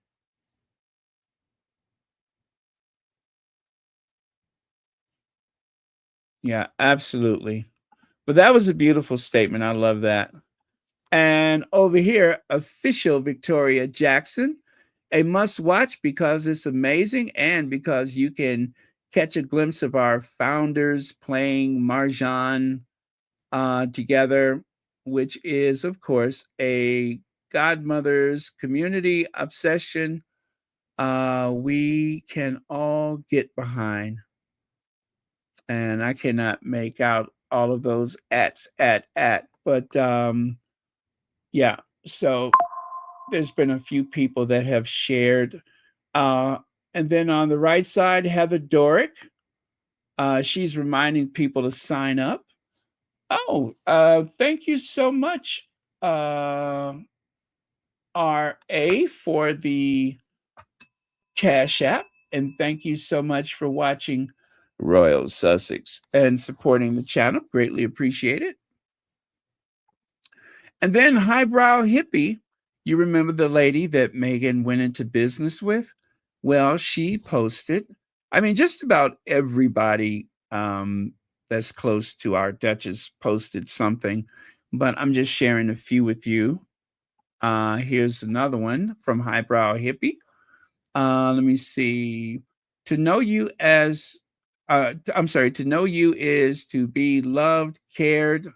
Yeah, absolutely. But that was a beautiful statement. I love that. And over here, official Victoria Jackson, a must watch because it's amazing and because you can catch a glimpse of our founders playing Marjan together, which is, of course, a godmother's community obsession we can all get behind. And I cannot make out all of those at, but yeah. So there's been a few people that have shared. Uh, and then on the right side, Heather Dorick, she's reminding people to sign up. Oh, thank you so much, uh, RA, for the Cash App. And thank you so much for watching Royal Sussex and supporting the channel. Greatly appreciate it. And then Highbrow Hippie, you remember the lady that Meghan went into business with? Well, she posted, I mean, just about everybody that's close to our Duchess posted something, but I'm just sharing a few with you. Here's another one from Highbrow Hippie. Let me see. To know you as, I'm sorry, to know you is to be loved, cared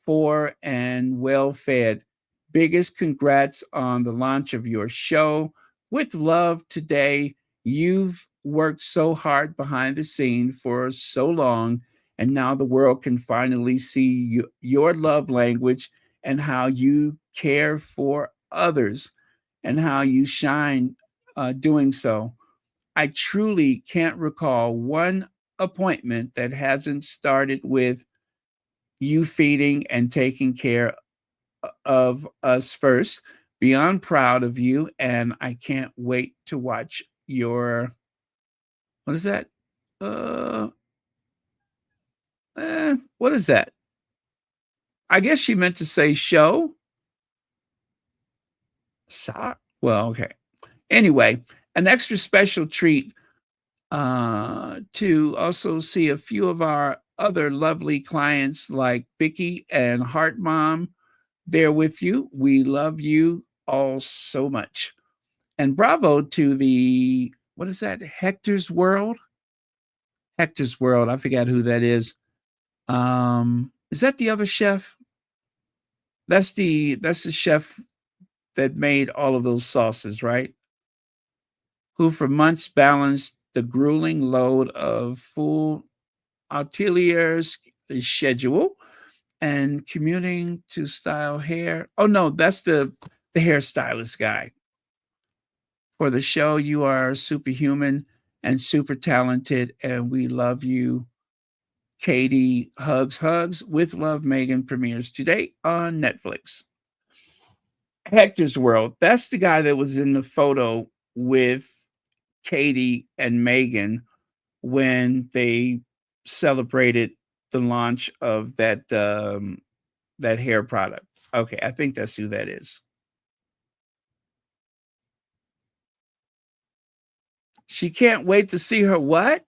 for, and well fed. Biggest congrats on the launch of your show. With love today, you've worked so hard behind the scene for so long, and now the world can finally see your love language and how you care for others and how you shine doing so. I truly can't recall one appointment that hasn't started with you feeding and taking care of us first. Beyond proud of you, and I can't wait to watch your what is that? Uh, what is that? I guess she meant to say show. Well, okay. Anyway, an extra special treat to also see a few of our other lovely clients like Vicky and Heart Mom there with you. We love you all so much. And bravo to the, what is that? Hector's World? Hector's World. I forgot who that is. Is that the other chef? That's the chef that made all of those sauces, right? Who for months balanced the grueling load of full Atelier's schedule and commuting to style hair. Oh no, that's the hairstylist guy. For the show, you are superhuman and super talented, and we love you. Katie Hugs Hugs with Love Megan premieres today on Netflix. Hector's World. That's the guy that was in the photo with Katie and Megan when they celebrated the launch of that hair product. Okay, I think that's who that is. She can't wait to see her what?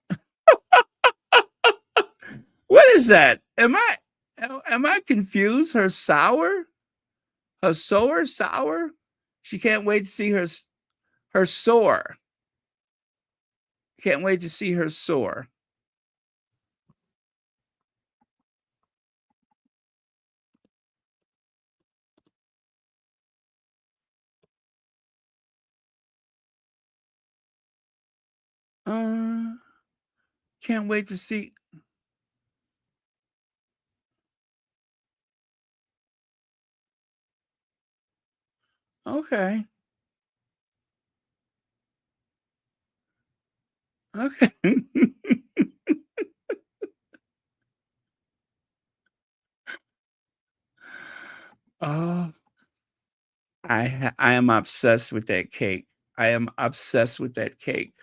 What is that? Am I confused? Her sour? Her sour sour? She can't wait to see her sore. Can't wait to see her sore. Uh, can't wait to see. Okay. Okay. Oh, I am obsessed with that cake. I am obsessed with that cake.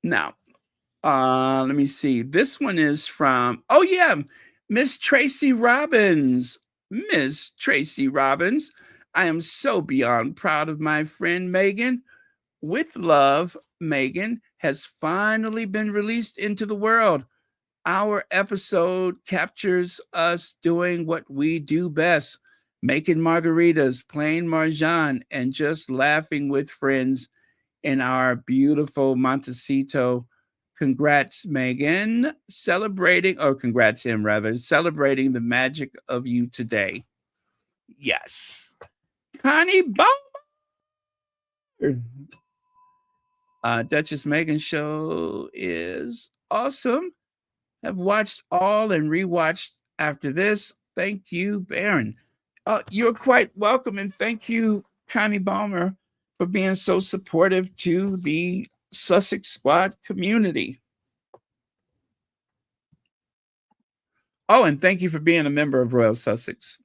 Now, let me see. This one is from, oh yeah, Miss Tracy Robbins. Miss Tracy Robbins. I am so beyond proud of my friend Megan. With Love, Megan has finally been released into the world. Our episode captures us doing what we do best, making margaritas, playing mahjong, and just laughing with friends in our beautiful Montecito. Congrats, Megan, celebrating, or congrats him rather, celebrating the magic of you today. Yes. Connie Bauer. Duchess Megan show is awesome. Have watched all and rewatched after this. Thank you, Baron. You're quite welcome, and thank you, Connie Balmer, for being so supportive to the Sussex Squad community. Oh, and thank you for being a member of Royal Sussex.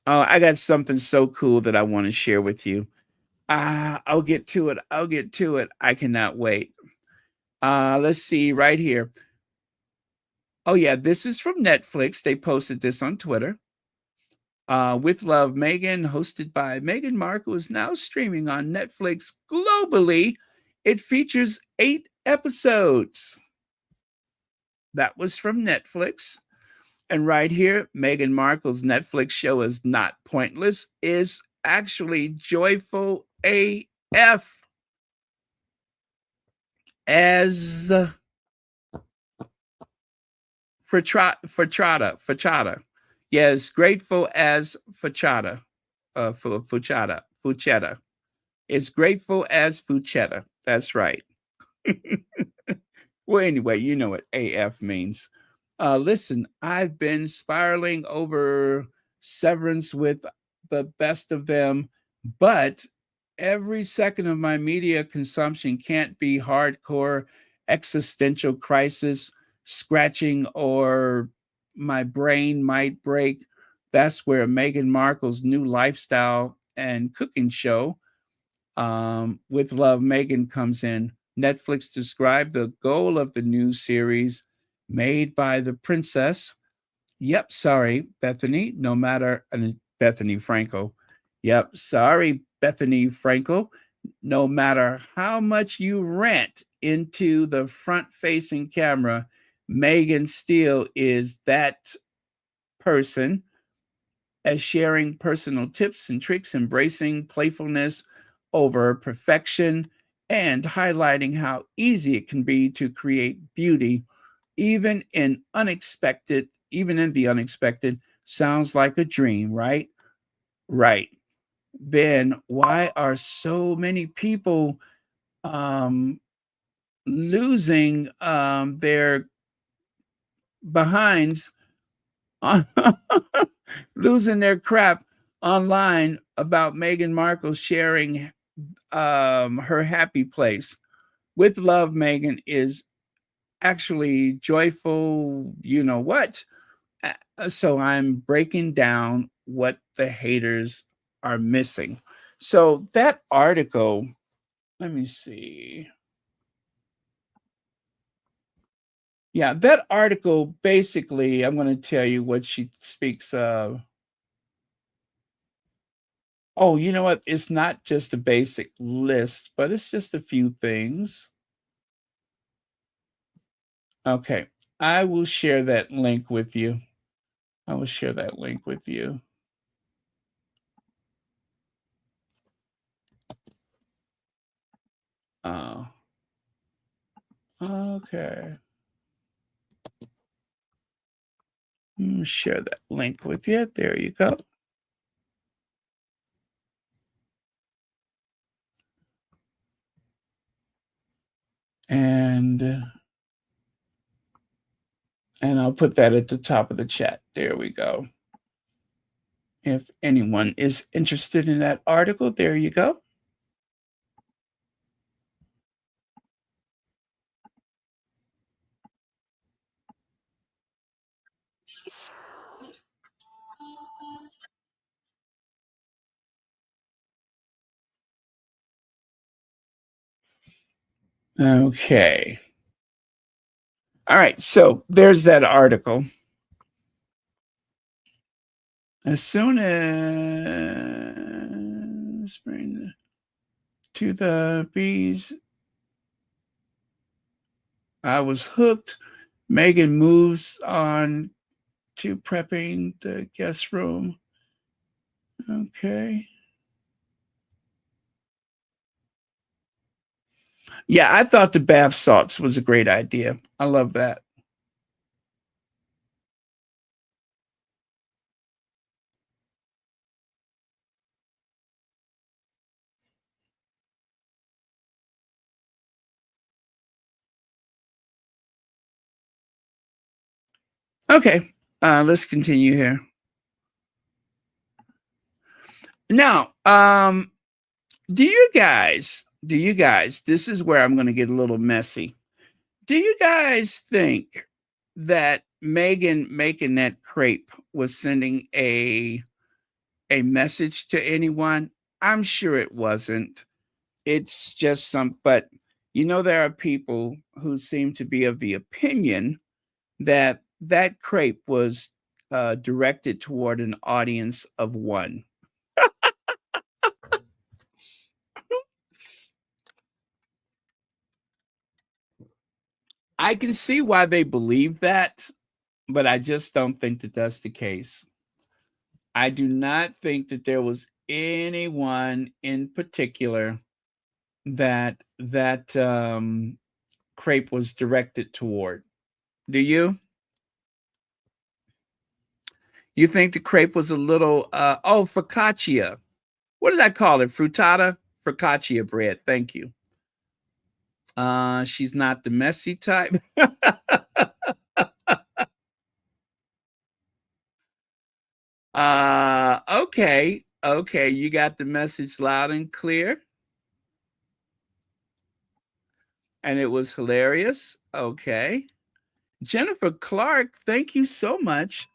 Oh, I got something so cool that I want to share with you. I'll get to it. I'll get to it. I cannot wait. Let's see right here. Oh, yeah, this is from Netflix. They posted this on Twitter. With Love, Meghan, hosted by Meghan Markle, is now streaming on Netflix globally. It features 8 episodes. That was from Netflix. And right here, Meghan Markle's Netflix show is not pointless, is actually joyful AF. As Fachada. Yes, grateful as Fachada. Fuchetta. It's grateful as Fuchetta. That's right. Well, anyway, you know what AF means. Listen, I've been spiraling over Severance with the best of them, but every second of my media consumption can't be hardcore existential crisis, scratching, or my brain might break. That's where Meghan Markle's new lifestyle and cooking show, With Love, Meghan, comes in. Netflix described the goal of the new series made by the princess. Yep, sorry, Bethany, no matter, Bethany Frankel. Yep, sorry, Bethany Frankel. No matter how much you rant into the front facing camera, Megan Steele is that person, as sharing personal tips and tricks, embracing playfulness over perfection, and highlighting how easy it can be to create beauty, even in the unexpected. Sounds like a dream, right? Right. Ben, why are so many people um, losing their behinds on losing their crap online about Meghan Markle sharing her happy place? With Love, Meghan is actually joyful, you know what? So I'm breaking down what the haters are missing. So that article, let me see. Yeah, that article basically, I'm going to tell you what she speaks of. Oh, you know what? It's not just a basic list, but it's just a few things. Okay. I will share that link with you. I will share that link with you. Oh, okay. Share that link with you. There you go. And I'll put that at the top of the chat. There we go. If anyone is interested in that article, there you go. Okay. All right. So there's that article. As soon as bring to the bees, I was hooked. Meghan moves on to prepping the guest room. Okay. Yeah, I thought the bath salts was a great idea. I love that. Okay, let's continue here. Now, do you guys, this is where I'm going to get a little messy. Do you guys think that Meghan making that crepe was sending a message to anyone? I'm sure it wasn't. It's just but there are people who seem to be of the opinion that that crepe was directed toward an audience of one. I can see why they believe that, but I just don't think that that's the case. I do not think that there was anyone in particular that crepe was directed toward. Do you? You think the crepe was a little focaccia. What did I call it? Frittata? Focaccia bread. Thank you. She's not the messy type. Okay. Okay, you got the message loud and clear. And it was hilarious. Okay. Jennifer Clark, thank you so much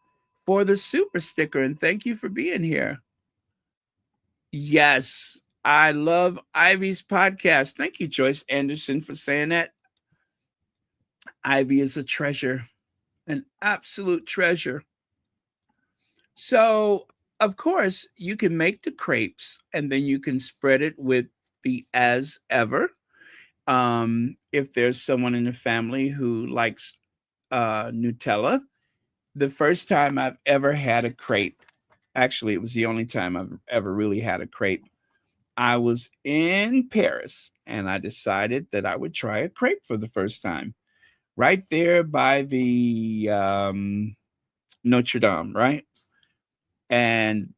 for the super sticker and thank you for being here. Yes, I love Ivy's podcast. Thank you, Joyce Anderson, for saying that. Ivy is a treasure, an absolute treasure. So, of course, you can make the crepes and then you can spread it with the as ever. If there's someone in the family who likes Nutella, the first time I've ever had a crepe, actually, it was the only time I've ever really had a crepe. I was in Paris and I decided that I would try a crepe for the first time right there by the Notre Dame, right? And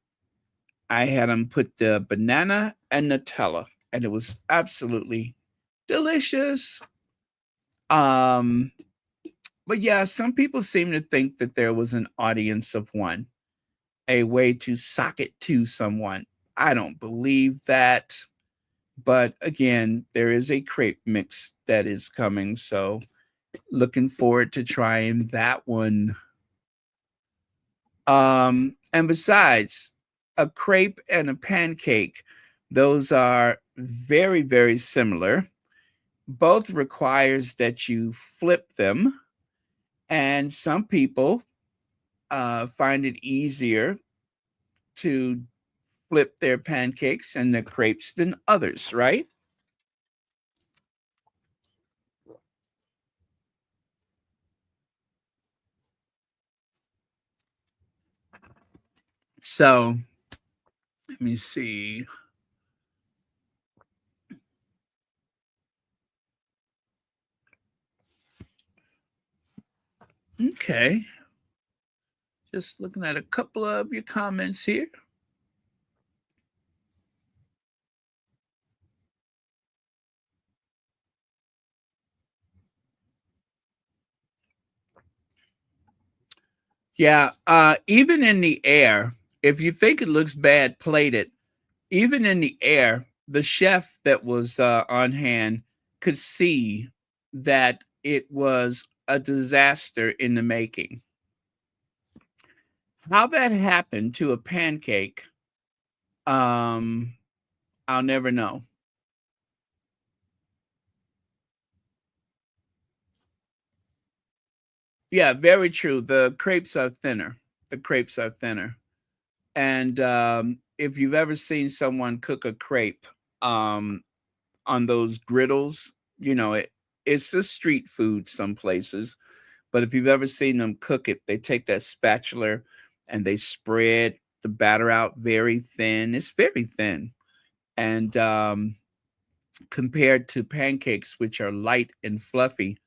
I had them put the banana and Nutella, and it was absolutely delicious. Um, but yeah, some people seem to think that there was an audience of one, a way to sock it to someone. I don't believe that. But again, there is a crepe mix that is coming. So looking forward to trying that one. And besides, a crepe and a pancake, those are very, very similar. Both requires that you flip them, and some people find it easier to flip their pancakes and their crepes than others, right? So let me see. Okay. Just looking at a couple of your comments here. Yeah. Even in the air, if you think it looks bad plated, even in the air, the chef that was on hand could see that it was a disaster in the making. How that happened to a pancake, um, I'll never know. Yeah, very true. The crepes are thinner. The crepes are thinner. And if you've ever seen someone cook a crepe um, on those griddles, it's a street food some places. But if you've ever seen them cook it, they take that spatula and they spread the batter out very thin. It's very thin. And compared to pancakes, which are light and fluffy,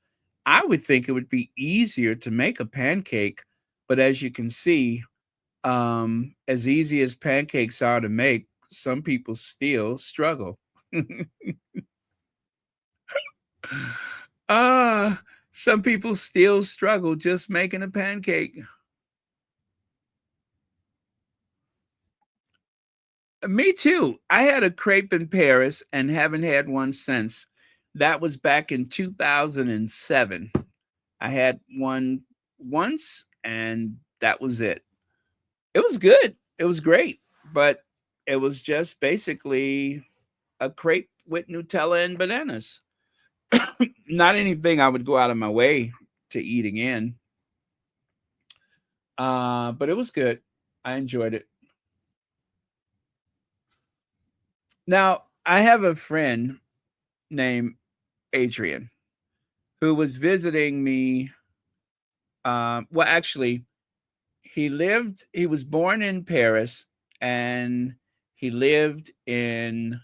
I would think it would be easier to make a pancake. But as you can see, as easy as pancakes are to make, some people still struggle. Ah, some people still struggle just making a pancake. Me too. I had a crepe in Paris and haven't had one since. That was back in 2007. I had one once and that was it. It was good. It was great, but it was just basically a crepe with Nutella and bananas. Not anything I would go out of my way to eat again. But it was good. I enjoyed it. Now, I have a friend named Adrian who was visiting me. Well, actually, he was born in Paris and he lived in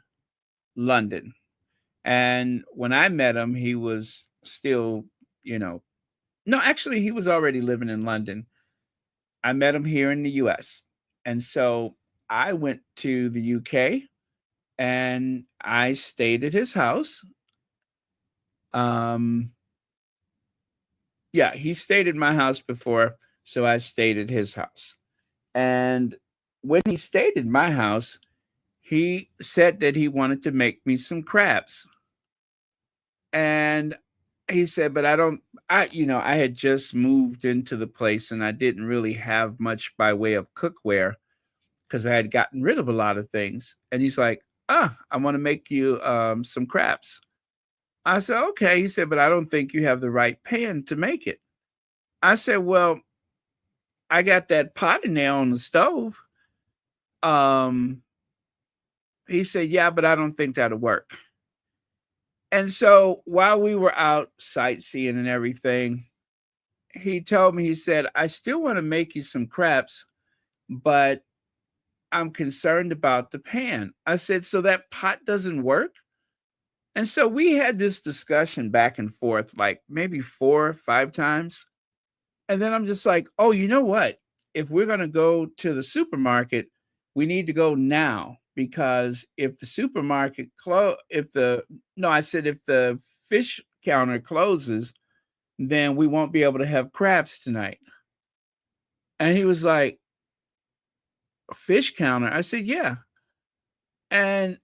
London. And when I met him, he was still, you know, no, actually, he was already living in London. I met him here in the US. And so I went to the UK and I stayed at his house. Um, yeah, he stayed at my house before, so I stayed at his house. And when he stayed at my house, he said that he wanted to make me some crabs. And he said, but I had just moved into the place and I didn't really have much by way of cookware because I had gotten rid of a lot of things. And he's like, I want to make you some crabs. I said, okay. He said, but I don't think you have the right pan to make it. I said, well, I got that pot in there on the stove. Um, he said, yeah, but I don't think that'll work. And so while we were out sightseeing and everything, he told me, he said, I still want to make you some crepes, but I'm concerned about the pan. I said, so that pot doesn't work? And so we had this discussion back and forth, like maybe 4 or 5 times. And then I'm just like, oh, you know what? If we're going to go to the supermarket, we need to go now because if the supermarket if the, no, I said, if the fish counter closes, then we won't be able to have crabs tonight. And he was like, fish counter? I said, yeah. And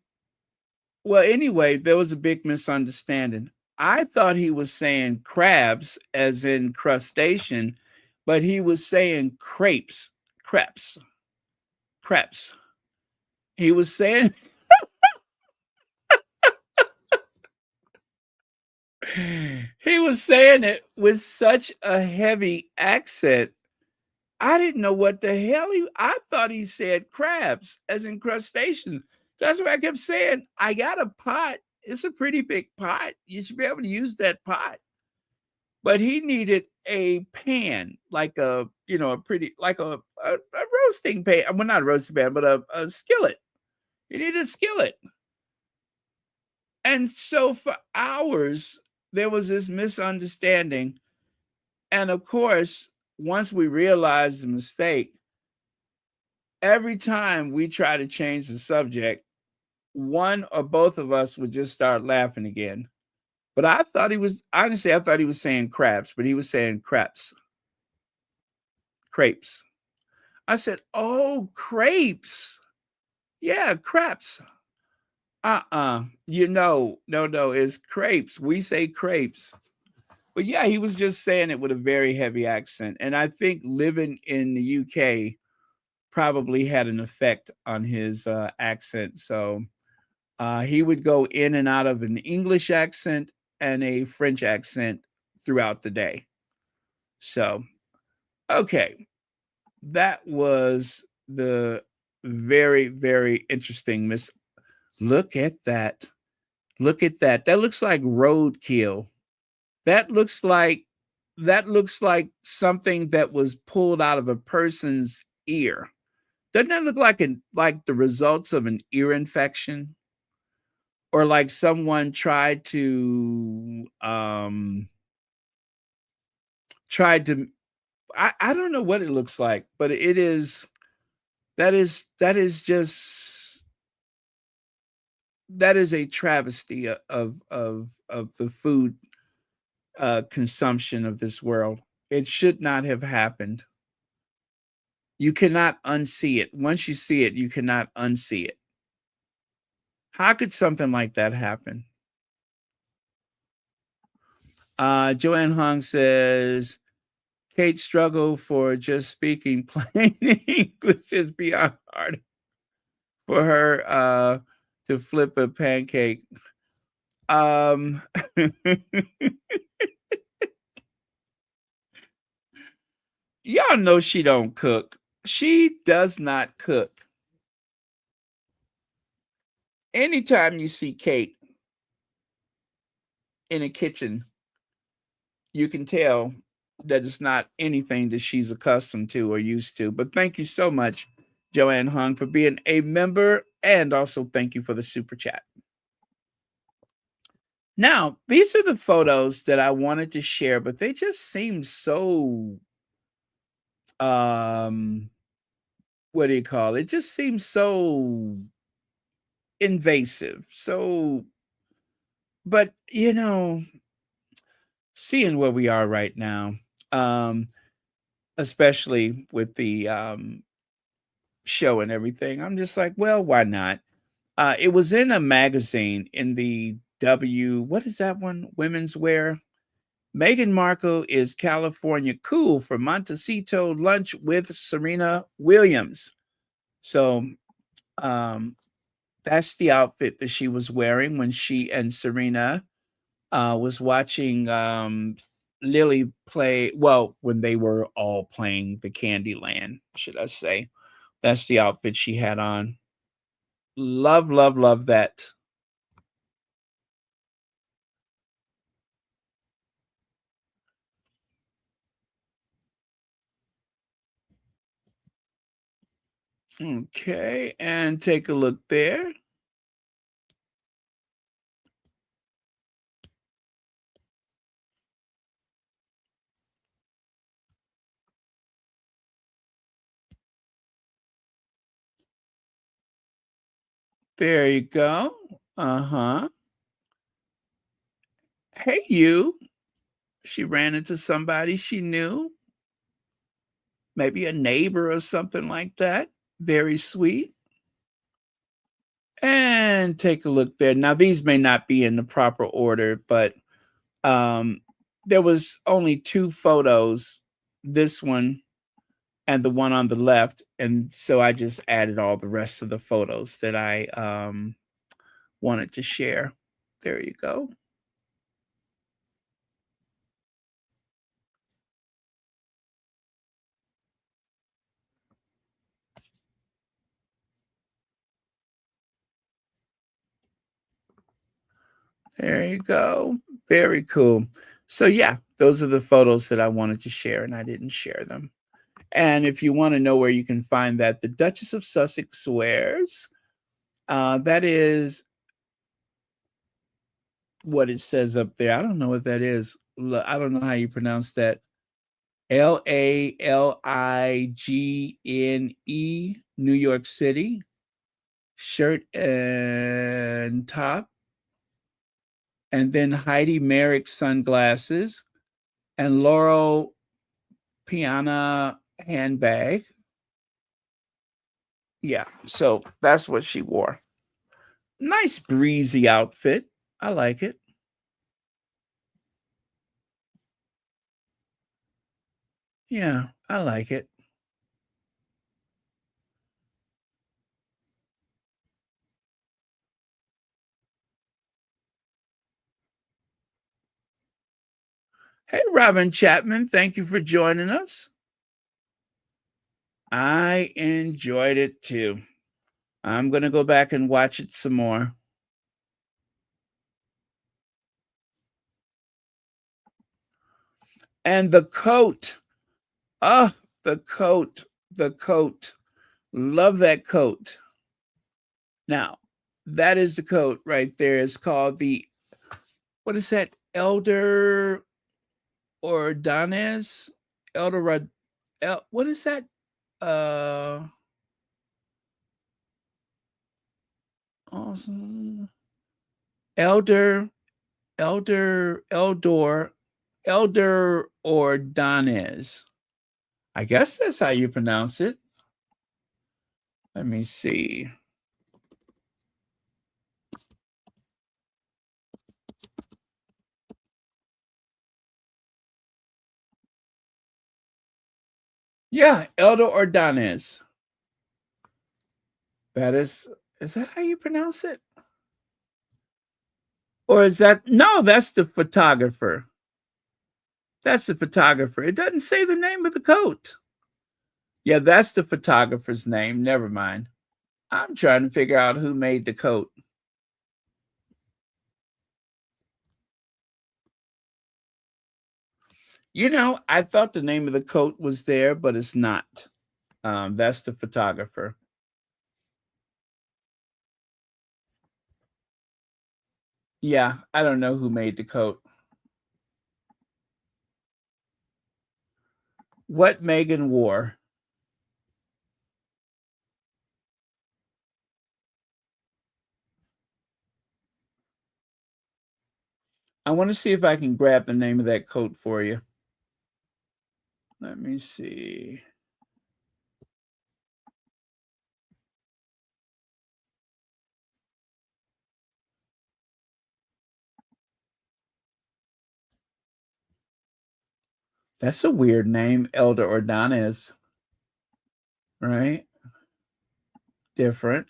well, anyway, there was a big misunderstanding. I thought he was saying crabs as in crustacean, but he was saying crepes, crepes. He was saying he was saying it with such a heavy accent I didn't know what the hell I thought he said crabs, as in crustaceans. That's why I kept saying, I got a pot. It's a pretty big pot. You should be able to use that pot. But he needed a pan, like a pretty, like a roasting pan. Well, not a roasting pan, but a skillet. He needed a skillet. And so for hours, there was this misunderstanding. And of course, once we realized the mistake, every time we try to change the subject, one or both of us would just start laughing again. But I thought he was, honestly, I thought he was saying crabs, but he was saying crepes, crepes. I said, oh, crepes. Yeah, crepes. No, it's crepes. We say crepes. But yeah, he was just saying it with a very heavy accent. And I think living in the UK probably had an effect on his accent. So he would go in and out of an English accent and a French accent throughout the day. So, okay, that was the very, very interesting Miss. Look at that. Look at that. That looks like roadkill. That looks like something that was pulled out of a person's ear. Doesn't that look like the results of an ear infection? Or like someone tried to I don't know what it looks like, but it is just that is a travesty of the food consumption of this world. It should not have happened. You cannot unsee it. Once you see it, you cannot unsee it. How could something like that happen? Joanne Hong says, Kate's struggle for just speaking plain English is beyond hard for her to flip a pancake. Um, y'all know she don't cook. She does not cook. Anytime you see Kate in a kitchen, you can tell that it's not anything that she's accustomed to or used to. But thank you so much, Joanne Hung, for being a member, and also thank you for the super chat. Now, these are the photos that I wanted to share, but they just seem so what do you call it? It just seems so invasive. So, but seeing where we are right now, um, especially with the show and everything, I'm just like, well, why not? It was in a magazine in the what is that one? Women's Wear. Meghan Markle is California cool for Montecito lunch with Serena Williams. So that's the outfit that she was wearing when she and Serena was watching Lily play. Well, when they were all playing the Candyland, should I say. That's the outfit she had on. Love, love, love that. Okay, and take a look there. There you go. Uh-huh. Hey, you. She ran into somebody she knew, maybe a neighbor or something like that. Very sweet. And take a look there. Now, these may not be in the proper order, but um, there was only two photos, this one and the one on the left. And so I just added all the rest of the photos that I wanted to share. There you go. There you go. Very cool. So yeah, those are the photos that I wanted to share, and I didn't share them. And if you want to know where you can find that, the Duchess of Sussex wears. That is what it says up there. I don't know what that is. I don't know how you pronounce that. Laligne, New York City. Shirt and top. And then Heidi Merrick sunglasses and Laurel Piana handbag. Yeah, so that's what she wore. Nice breezy outfit. I like it. Yeah, I like it. Hey, Robin Chapman, thank you for joining us. I enjoyed it too. I'm going to go back and watch it some more. And the coat. Oh, the coat. The coat. Love that coat. Now, that is the coat right there. It's called the, what is that? Elder Ordonez? Elder, what is that? Uh, awesome. Elder, Elder Ordonez. I guess that's how you pronounce it. Let me see. Yeah, Elder Ordonez. That is that how you pronounce it? Or is that, no, that's the photographer. That's the photographer. It doesn't say the name of the coat. Yeah, that's the photographer's name. Never mind. I'm trying to figure out who made the coat. You know, I thought the name of the coat was there, but it's not. That's the photographer. Yeah, I don't know who made the coat. What Meghan wore. I want to see if I can grab the name of that coat for you. Let me see. That's a weird name, Elder Ordonez, right? Different.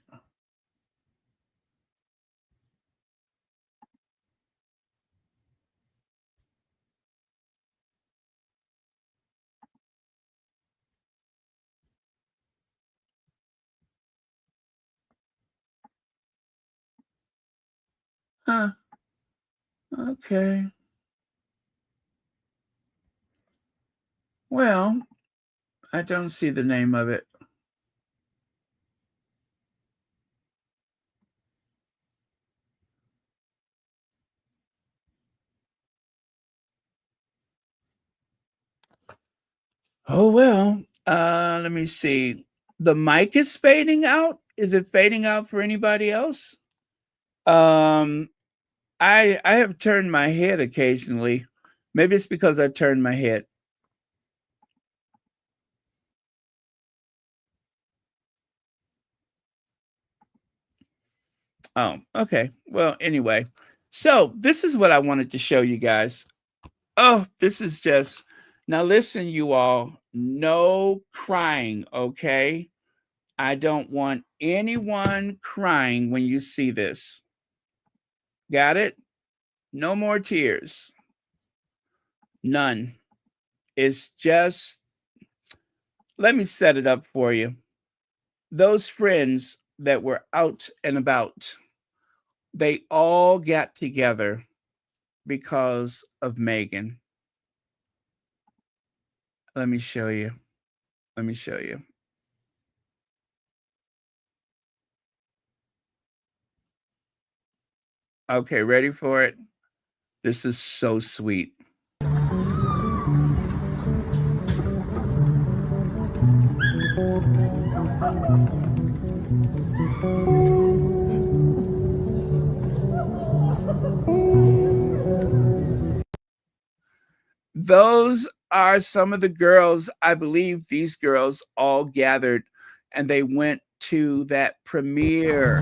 Huh. Okay. Well, I don't see the name of it. Oh well. Let me see. The mic is fading out. Is it fading out for anybody else? Um, I have turned my head occasionally. Maybe it's because I turned my head. Oh, okay. Well, anyway. So this is what I wanted to show you guys. Oh, this is just, now listen, you all. No crying, okay? I don't want anyone crying when you see this. Got it? No more tears. None. It's just, let me set it up for you. Those friends that were out and about They all got together because of Meghan. Let me show you. Let me show you. Okay, ready for it? This is so sweet. Those are some of the girls. I believe these girls all gathered and they went to that premiere.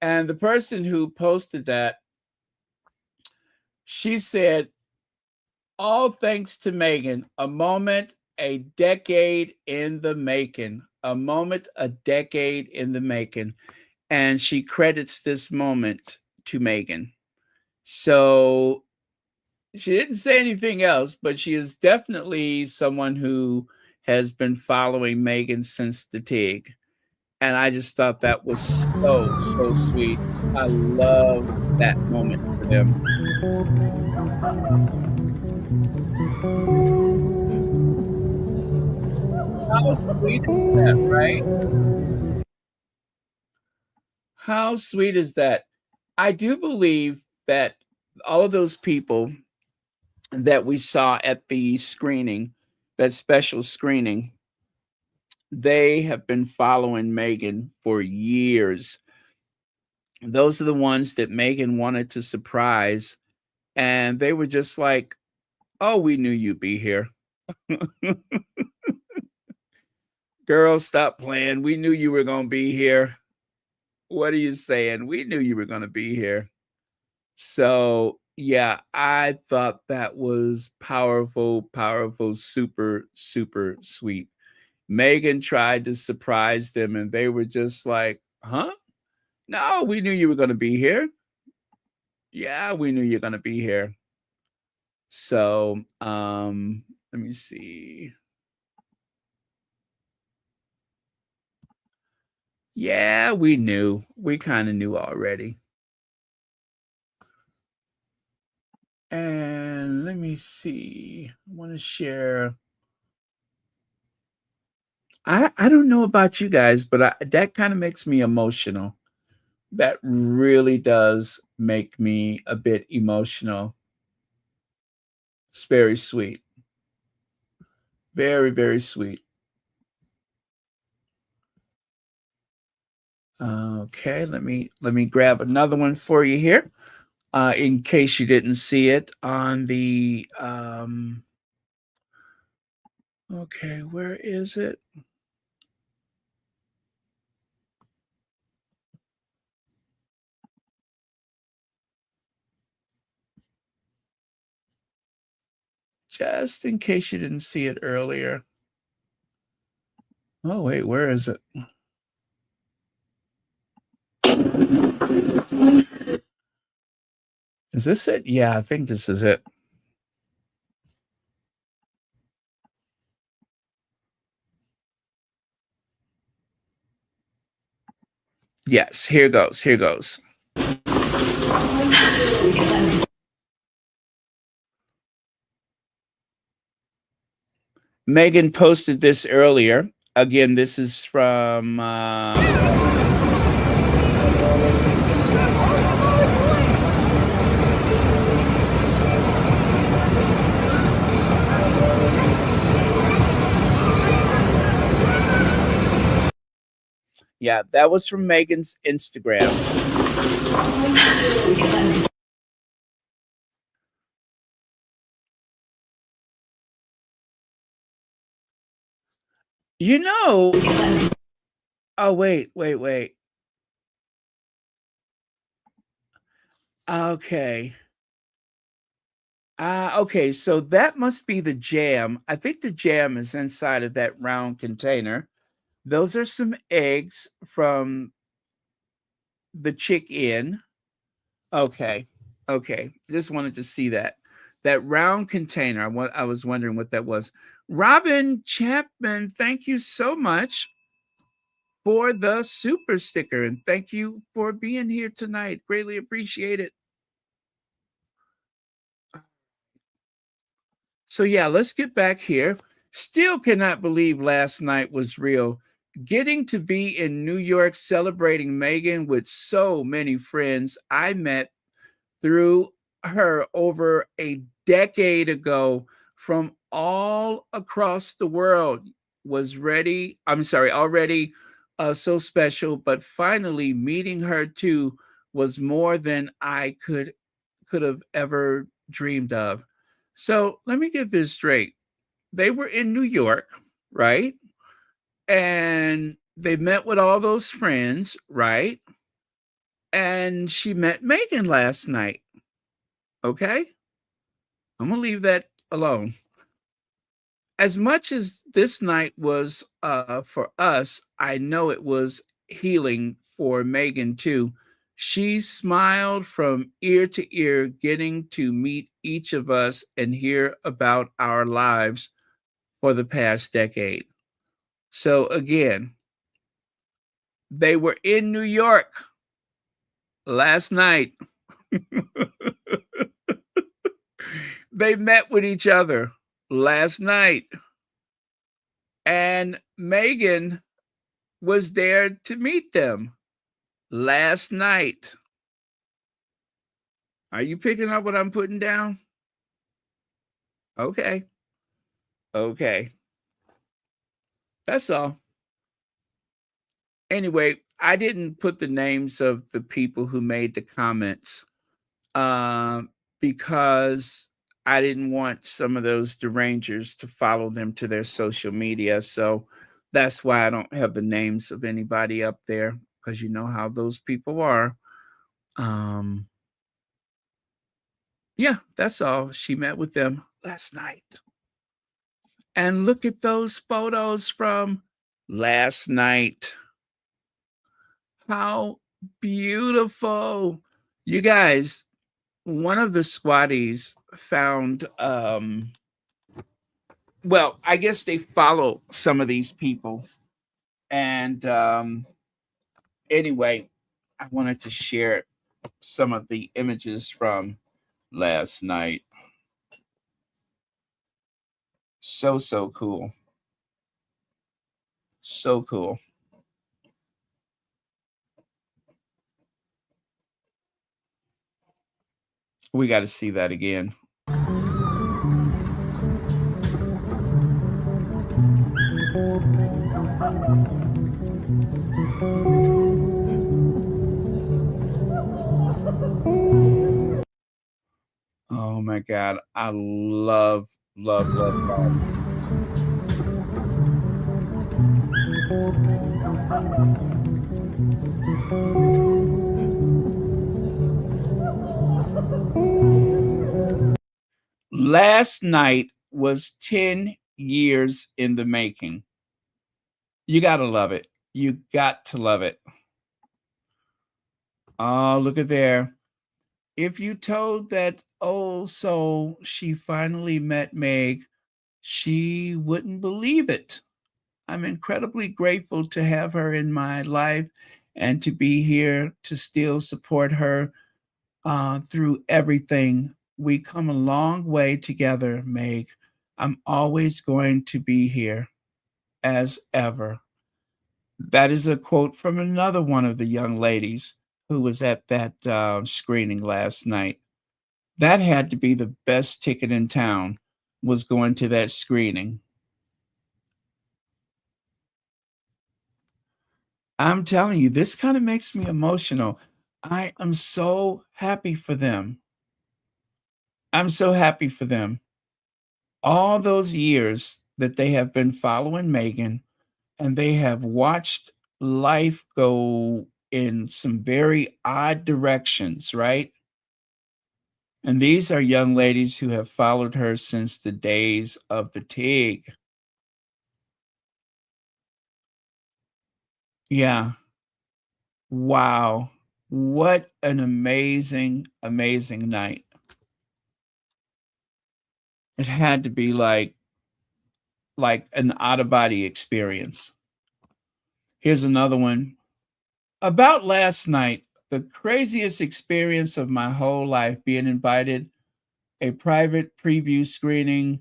And the person who posted that, she said, all thanks to Meghan, a moment, a decade in the making. A moment, a decade in the making. And she credits this moment to Meghan. So she didn't say anything else, but she is definitely someone who has been following Meghan since the TIG. And I just thought that was so sweet. I love that moment for them. How sweet is that, right? How sweet is that? I do believe that all of those people that we saw at the screening, that special screening, they have been following Meghan for years. Those are the ones that Meghan wanted to surprise, and they were just like, "Oh, we knew you'd be here." Girl, stop playing. We knew you were gonna be here. What are you saying? We knew you were gonna be here. So, yeah, I thought that was powerful, super sweet. Meghan tried to surprise them, and they were just like, "Huh? No, we knew you were gonna be here. Yeah, we knew you're gonna be here." So, let me see. Yeah, we knew. We kinda knew already. And let me see. I wanna share I don't know about you guys, but that kinda makes me emotional. That really does make me a bit emotional. It's very sweet. Very sweet. Okay, let me grab another one for you here, in case you didn't see it on the, okay, where is it? Just in case you didn't see it earlier. Oh, wait, where is it? Is this it? Yeah, I think this is it. Yes, here goes. Here goes. Meghan posted this earlier. Again, this is from yeah, that was from Meghan's Instagram. You know, oh wait. Okay. Okay, so that must be the jam. I think the jam is inside of that round container. Those are some eggs from the chick inn. Okay. Okay. Just wanted to see that. That round container. I was wondering what that was. Robin Chapman, thank you so much for the super sticker. And thank you for being here tonight. Greatly appreciate it. So, yeah, let's get back here. Still cannot believe last night was real. Getting to be in New York celebrating Meghan with so many friends I met through her over a decade ago from all across the world was ready. I'm sorry, already so special, but finally meeting her too was more than I could have ever dreamed of. So let me get this straight. They were in New York, right? And they met with all those friends, right? And she met Megan last night. Okay. I'm going to leave that alone. As much as this night was for us, I know it was healing for Megan too. She smiled from ear to ear, getting to meet each of us and hear about our lives for the past decade. So, again, they were in New York last night. They met with each other last night. And Megan was there to meet them last night. Are you picking up what I'm putting down? Okay. Okay. That's all. Anyway, I didn't put the names of the people who made the comments because I didn't want some of those derangers to follow them to their social media. So that's why I don't have the names of anybody up there because you know how those people are. Um, yeah, that's all. She met with them last night. And look at those photos from last night. How beautiful. You guys, one of the squatties found well, I guess they follow some of these people. And anyway, I wanted to share some of the images from last night. So cool. So cool. We got to see that again. Oh my God. I love. Last night was 10 years in the making. You got to love it. You got to love it. Oh, look at there. If you told that old soul she finally met Meg, she wouldn't believe it. I'm incredibly grateful to have her in my life and to be here to still support her through everything. We come a long way together, Meg. I'm always going to be here as ever. That is a quote from another one of the young ladies who was at that screening last night. That had to be the best ticket in town, was going to that screening. I'm telling you, this kind of makes me emotional. I am so happy for them. I'm so happy for them. All those years that they have been following Megan and they have watched life go in some very odd directions, right? And these are young ladies who have followed her since the days of the Tig. Yeah. Wow. What an amazing, amazing night. It had to be like an out of body experience. Here's another one. About last night, the craziest experience of my whole life, being invited a private preview screening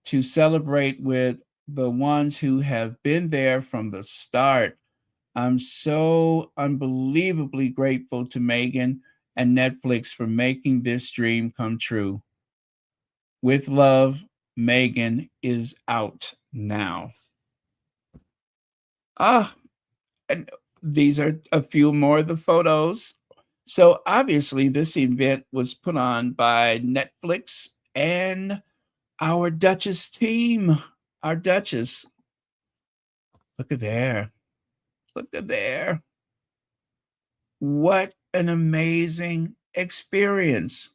to celebrate with the ones who have been there from the start. I'm so unbelievably grateful to Meghan and Netflix for making this dream come true. With Love, Meghan is out now. Ah, and these are a few more of the photos. So obviously, this event was put on by Netflix and our Duchess team. Our Duchess. Look at there. Look at there. What an amazing experience.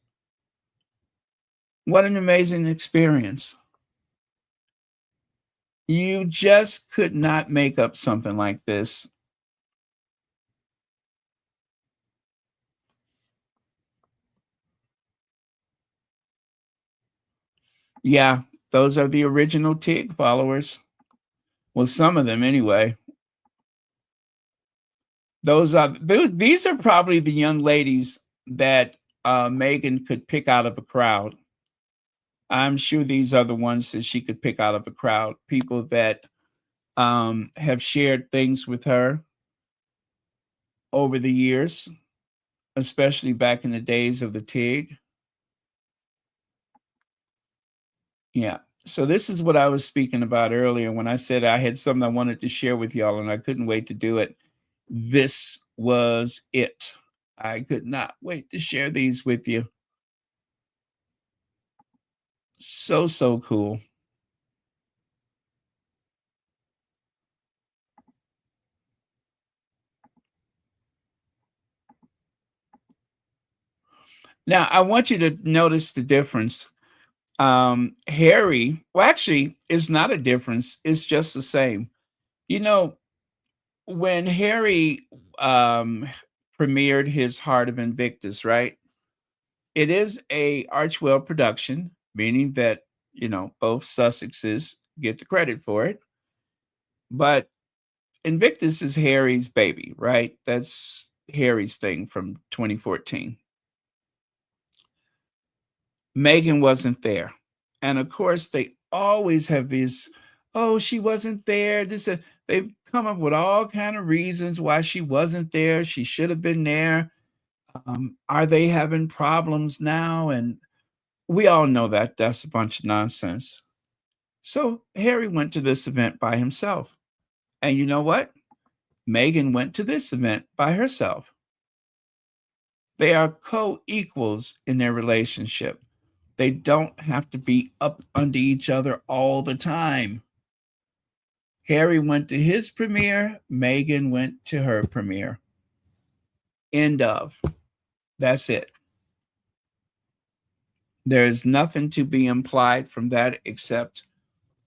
What an amazing experience. You just could not make up something like this. Yeah, those are the original TIG followers. Well, some of them anyway. These are probably the young ladies that Meghan could pick out of a crowd. I'm sure these are the ones that she could pick out of a crowd. People that have shared things with her over the years, especially back in the days of the TIG. Yeah. So this is what I was speaking about earlier when I said I had something I wanted to share with y'all and I couldn't wait to do it. This was it. I could not wait to share these with you. So, so cool. Now, I want you to notice the difference. Harry, well, actually, it's not a difference. It's just the same. You know, when Harry premiered his Heart of Invictus, right? It is a Archwell production, meaning that, both Sussexes get the credit for it. But Invictus is Harry's baby, right? That's Harry's thing from 2014. Meghan wasn't there. And of course, they always have these, oh, she wasn't there. They've come up with all kind of reasons why she wasn't there. She should have been there. Are they having problems now? And we all know that that's a bunch of nonsense. So Harry went to this event by himself. And you know what? Meghan went to this event by herself. They are co equals in their relationship. They don't have to be up under each other all the time. Harry went to his premiere, Meghan went to her premiere. End of. That's it. There's nothing to be implied from that except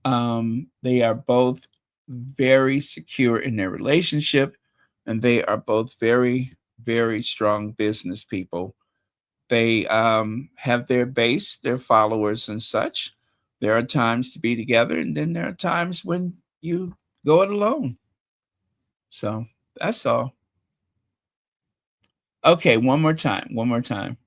they are both very secure in their relationship and they are both very, very strong business people. They have their base, their followers, and such. There are times to be together, and then there are times when you go it alone. So that's all. Okay, one more time. One more time.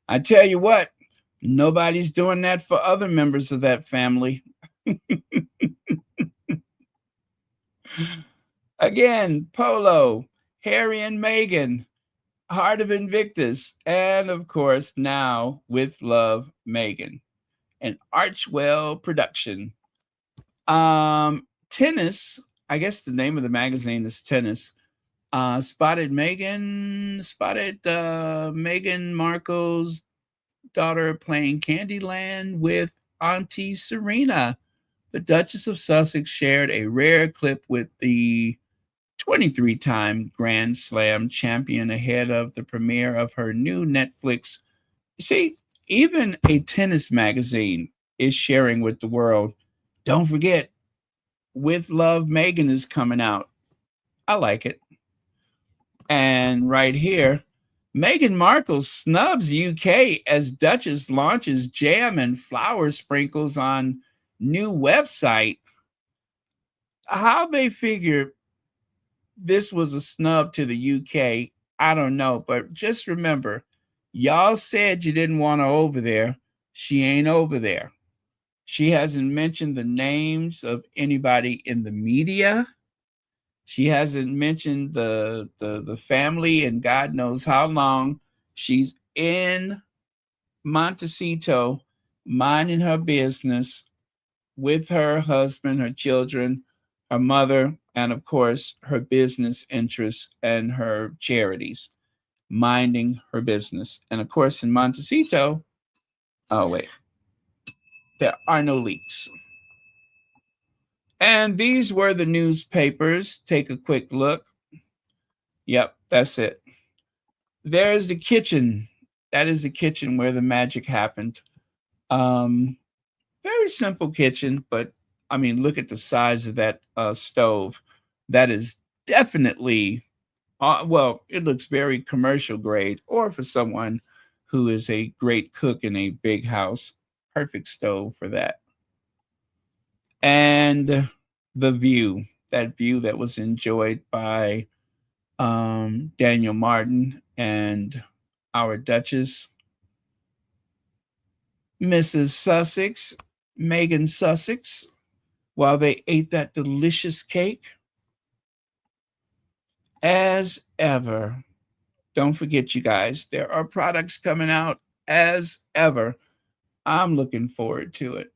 I tell you what, nobody's doing that for other members of that family. Again, Polo, Harry and Meghan, Heart of Invictus, and of course, now With Love, Meghan, an Archwell production. Tennis, I guess the name of the magazine is Tennis. Spotted Meghan Markle's daughter playing Candyland with Auntie Serena. The Duchess of Sussex shared a rare clip with the 23-time Grand Slam champion ahead of the premiere of her new Netflix. See, even a tennis magazine is sharing with the world. Don't forget, With Love Meghan is coming out. I like it. And right here, Meghan Markle snubs UK as Duchess launches jam and flower sprinkles on new website. How they figure this was a snub to the UK, I don't know. But just remember, y'all said you didn't want her over there. She ain't over there. She hasn't mentioned the names of anybody in the media. She hasn't mentioned the family and God knows how long. She's in Montecito minding her business with her husband, her children, her mother, and of course, her business interests and her charities, minding her business. And of course, in Montecito, oh, wait, there are no leaks. And these were the newspapers. Take a quick look. Yep, that's it. There's the kitchen. That is the kitchen where the magic happened. Um, Very simple kitchen, but I mean, look at the size of that stove. That is definitely, well, it looks very commercial grade, or for someone who is a great cook in a big house, perfect stove for that. And the view, that view that was enjoyed by Daniel Martin and our Duchess, Mrs. Sussex, Meghan Sussex, while they ate that delicious cake. As ever, don't forget, you guys, there are products coming out as ever. I'm looking forward to it.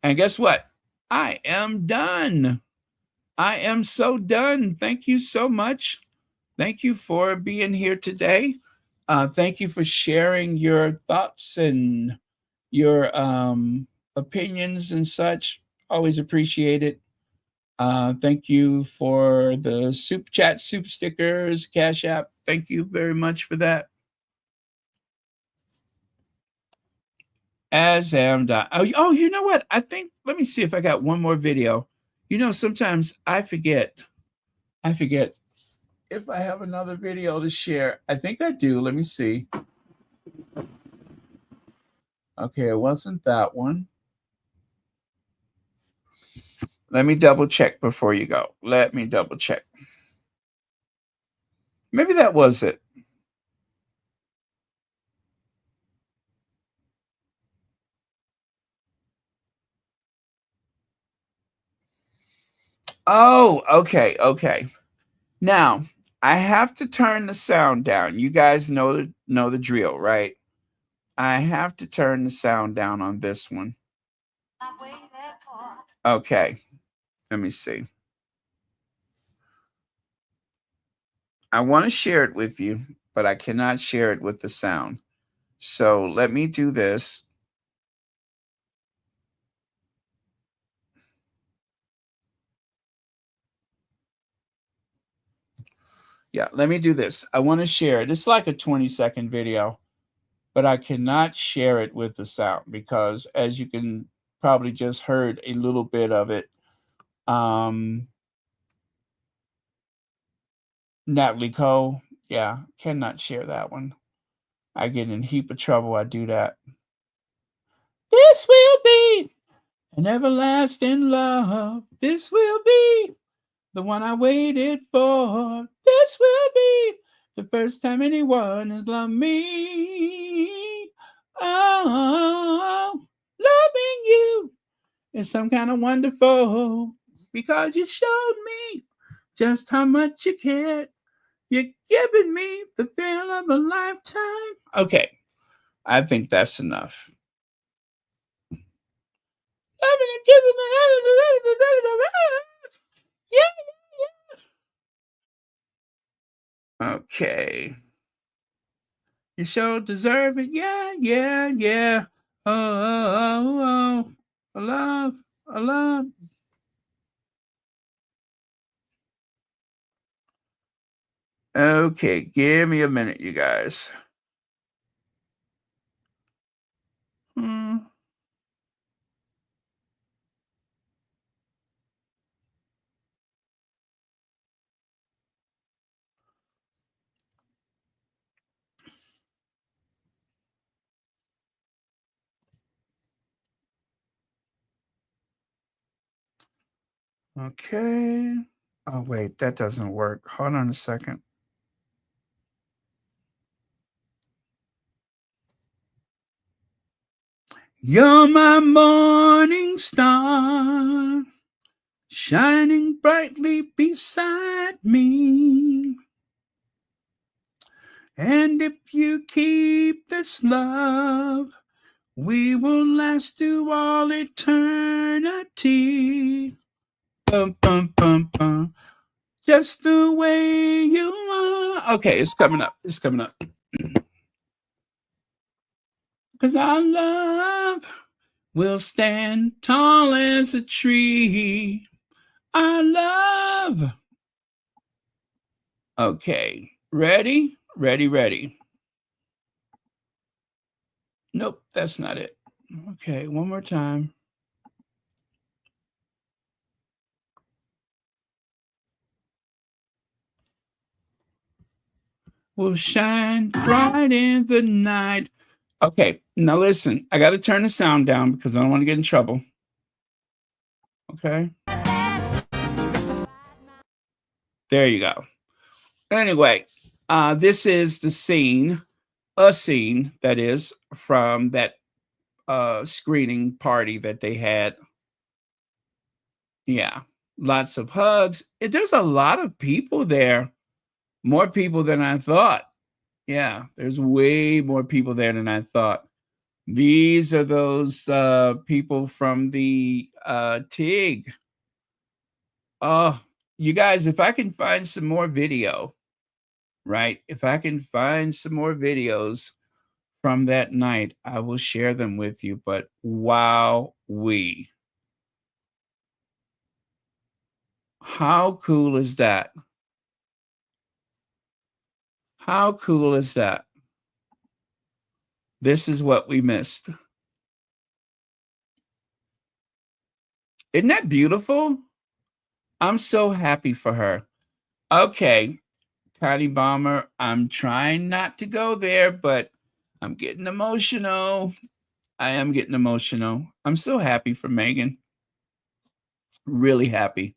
And guess what? I am done. I am so done. Thank you so much. Thank you for being here today. Thank you for sharing your thoughts and your opinions and such. Always appreciate it. Thank you for the soup chat, soup stickers, Cash App. Thank you very much for that. As am done. Oh, you know what? I think, let me see if I got one more video. You know, sometimes I forget. I forget if I have another video to share. I think I do. Let me see. Okay, it wasn't that one. Let me double check before you go. Let me double check. Maybe that was it. Oh, okay, okay. Now, I have to turn the sound down. You guys know the drill, right? I have to turn the sound down on this one. Okay. Let me see. I want to share it with you, but I cannot share it with the sound. So let me do this. Yeah, let me do this. I want to share it. It's like a 20-second video, but I cannot share it with the sound because, as you can probably just heard a little bit of it, Natalie Cole, yeah, cannot share that one. I get in a heap of trouble. I do that. This will be an everlasting love. This will be the one I waited for. This will be the first time anyone has loved me. Oh, loving you is some kind of wonderful because you showed me just how much you cared. You're giving me the thrill of a lifetime. Okay, I think that's enough. Loving and kissing yeah. Okay. You sure deserve it. Yeah, yeah, yeah. Oh, oh, oh, oh. Love. Alarm. Okay, give me a minute, you guys. Hmm. Okay. Oh, wait, that doesn't work. Hold on a second. You're my morning star, shining brightly beside me. And if you keep this love, we will last through all eternity. Bum, bum, bum, bum. Just the way you are. Okay, it's coming up. It's coming up. Because our love will stand tall as a tree. Our love. Okay, ready? Ready, ready. Nope, that's not it. Okay, one more time. Will shine bright in the night. Okay, now listen, I got to turn the sound down because I don't want to get in trouble. Okay, there you go. Anyway, this is the scene, a scene that is from that screening party that they had. Yeah, lots of hugs. There's a lot of people there, more people than I thought. Yeah, there's way more people there than I thought. These are those people from the TIG. Oh, you guys, if I can find some more video, right? If I can find some more videos from that night, I will share them with you. But wow, how cool is that? How cool is that? This is what we missed. Isn't that beautiful? I'm so happy for her. Okay, Patty Bomber, I'm trying not to go there, but I'm getting emotional. I am getting emotional. I'm so happy for Meghan. Really happy.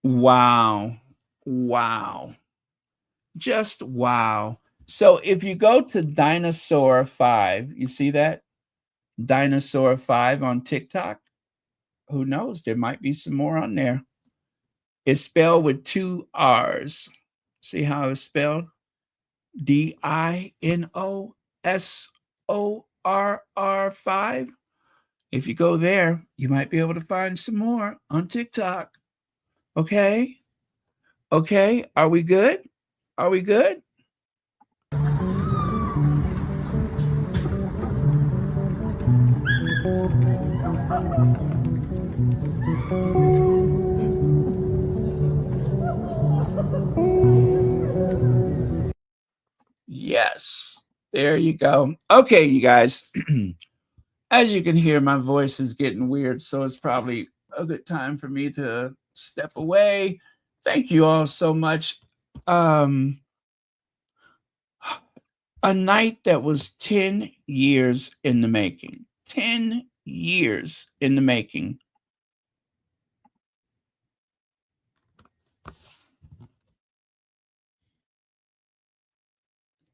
Wow. Wow. Just wow. So if you go to Dinosaur 5, you see that? Dinosaur 5 on TikTok. Who knows? There might be some more on there. It's spelled with two R's. See how it's spelled? Dinosaur 5. If you go there, you might be able to find some more on TikTok. Okay. Okay. Are we good? Are we good? Yes. There you go. Okay, you guys. As you can hear, my voice is getting weird, so it's probably a good time for me to step away. Thank you all so much. Um, a night that was 10 years in the making. 10 years in the making.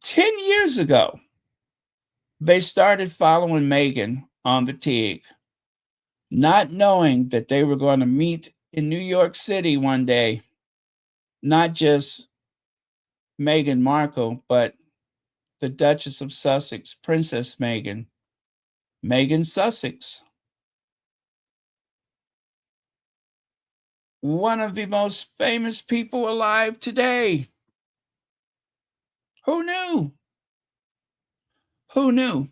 10 years ago, they started following Meghan on the TIG, not knowing that they were going to meet in New York City one day, not just Meghan Markle, but the Duchess of Sussex, Princess Meghan, Meghan Sussex, one of the most famous people alive today. Who knew? Who knew?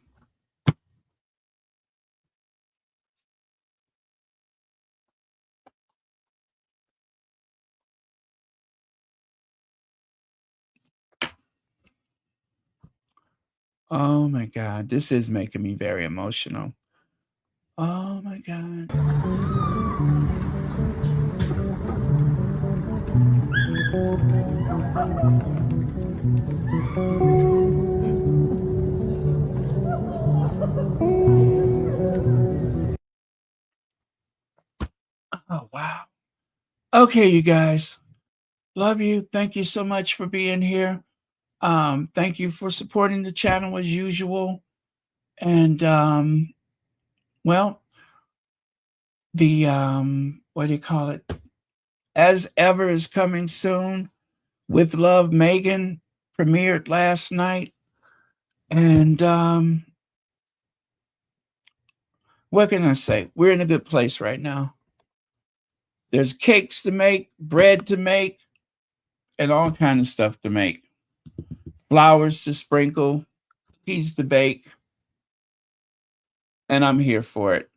Oh my God, this is making me very emotional. Oh my God. Oh, wow. Okay, you guys. Love you. Thank you so much for being here. Thank you for supporting the channel as usual. And well, the what do you call it? As Ever is coming soon. With Love Meghan premiered last night. And what can I say? We're in a good place right now. There's cakes to make, bread to make, and all kind of stuff to make. Flowers to sprinkle, cookies to bake. And I'm here for it.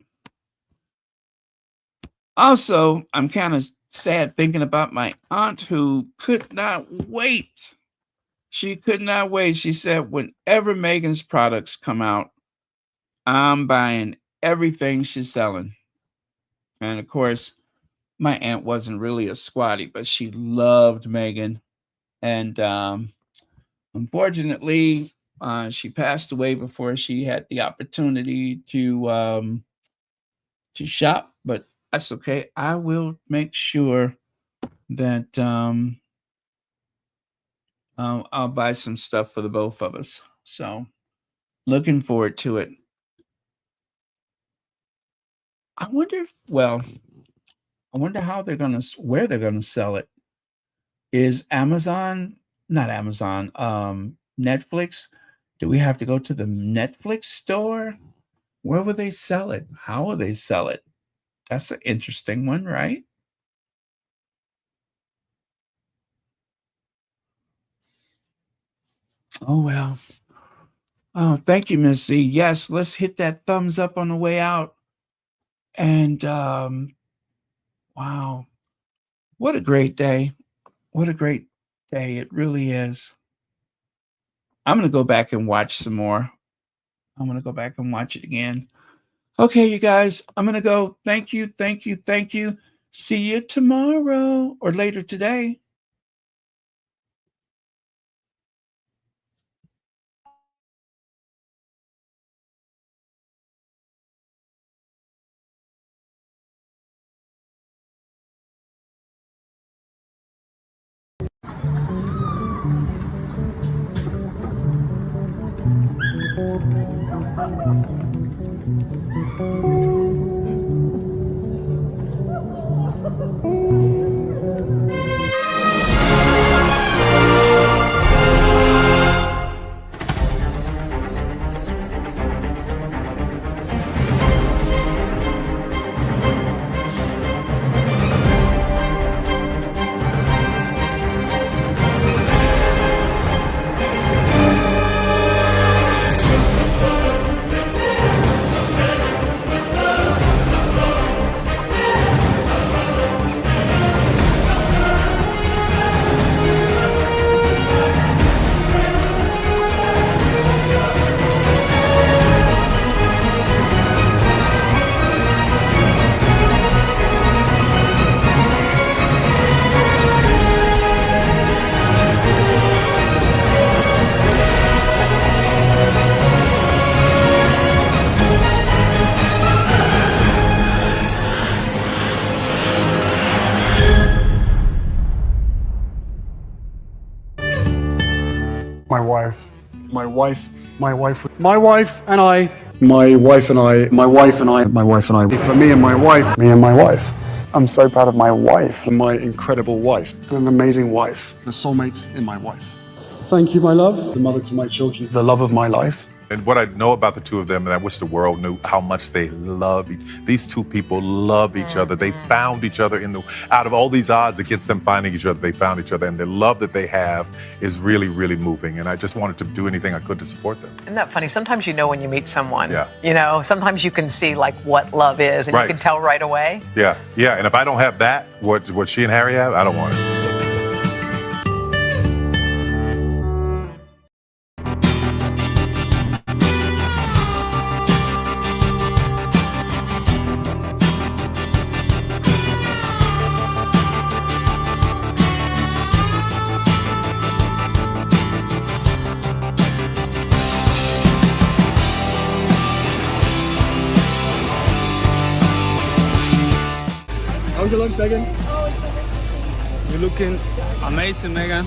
Also, I'm kind of sad thinking about my aunt who could not wait. She could not wait. She said, whenever Meghan's products come out, I'm buying everything she's selling. And of course, my aunt wasn't really a squatty, but she loved Meghan. And unfortunately, she passed away before she had the opportunity to shop. But that's okay. I will make sure that I'll buy some stuff for the both of us. So looking forward to it. I wonder how where they're gonna sell it. Is Amazon, not Amazon, Netflix? Do we have to go to the Netflix store? Where will they sell it? How will they sell it? That's an interesting one, right? Oh, well. Oh, thank you, Miss Z. Yes, let's hit that thumbs up on the way out. And wow, what a great day. What a great day. It really is. I'm going to go back and watch some more. I'm going to go back and watch it again. Okay, you guys, I'm going to go. Thank you, thank you, thank you. See you tomorrow or later today. My wife. My wife. My wife. My wife and I. My wife and I. My wife and I. My wife and I. For me and my wife. Me and my wife. I'm so proud of my wife. And my incredible wife. An amazing wife. The soulmate in my wife. Thank you, my love. The mother to my children. The love of my life. And what I know about the two of them, and I wish the world knew how much they love these two people love each other. They found each other out of all these odds against them finding each other, they found each other, and the love that they have is really, really moving. And I just wanted to do anything I could to support them. Isn't that funny? Sometimes you know when you meet someone. Yeah. You know, sometimes you can see like what love is, and Right. you can tell right away. Yeah, yeah. And if I don't have that, what she and Harry have, I don't want it. How's it look, Meghan? You're looking amazing, Meghan.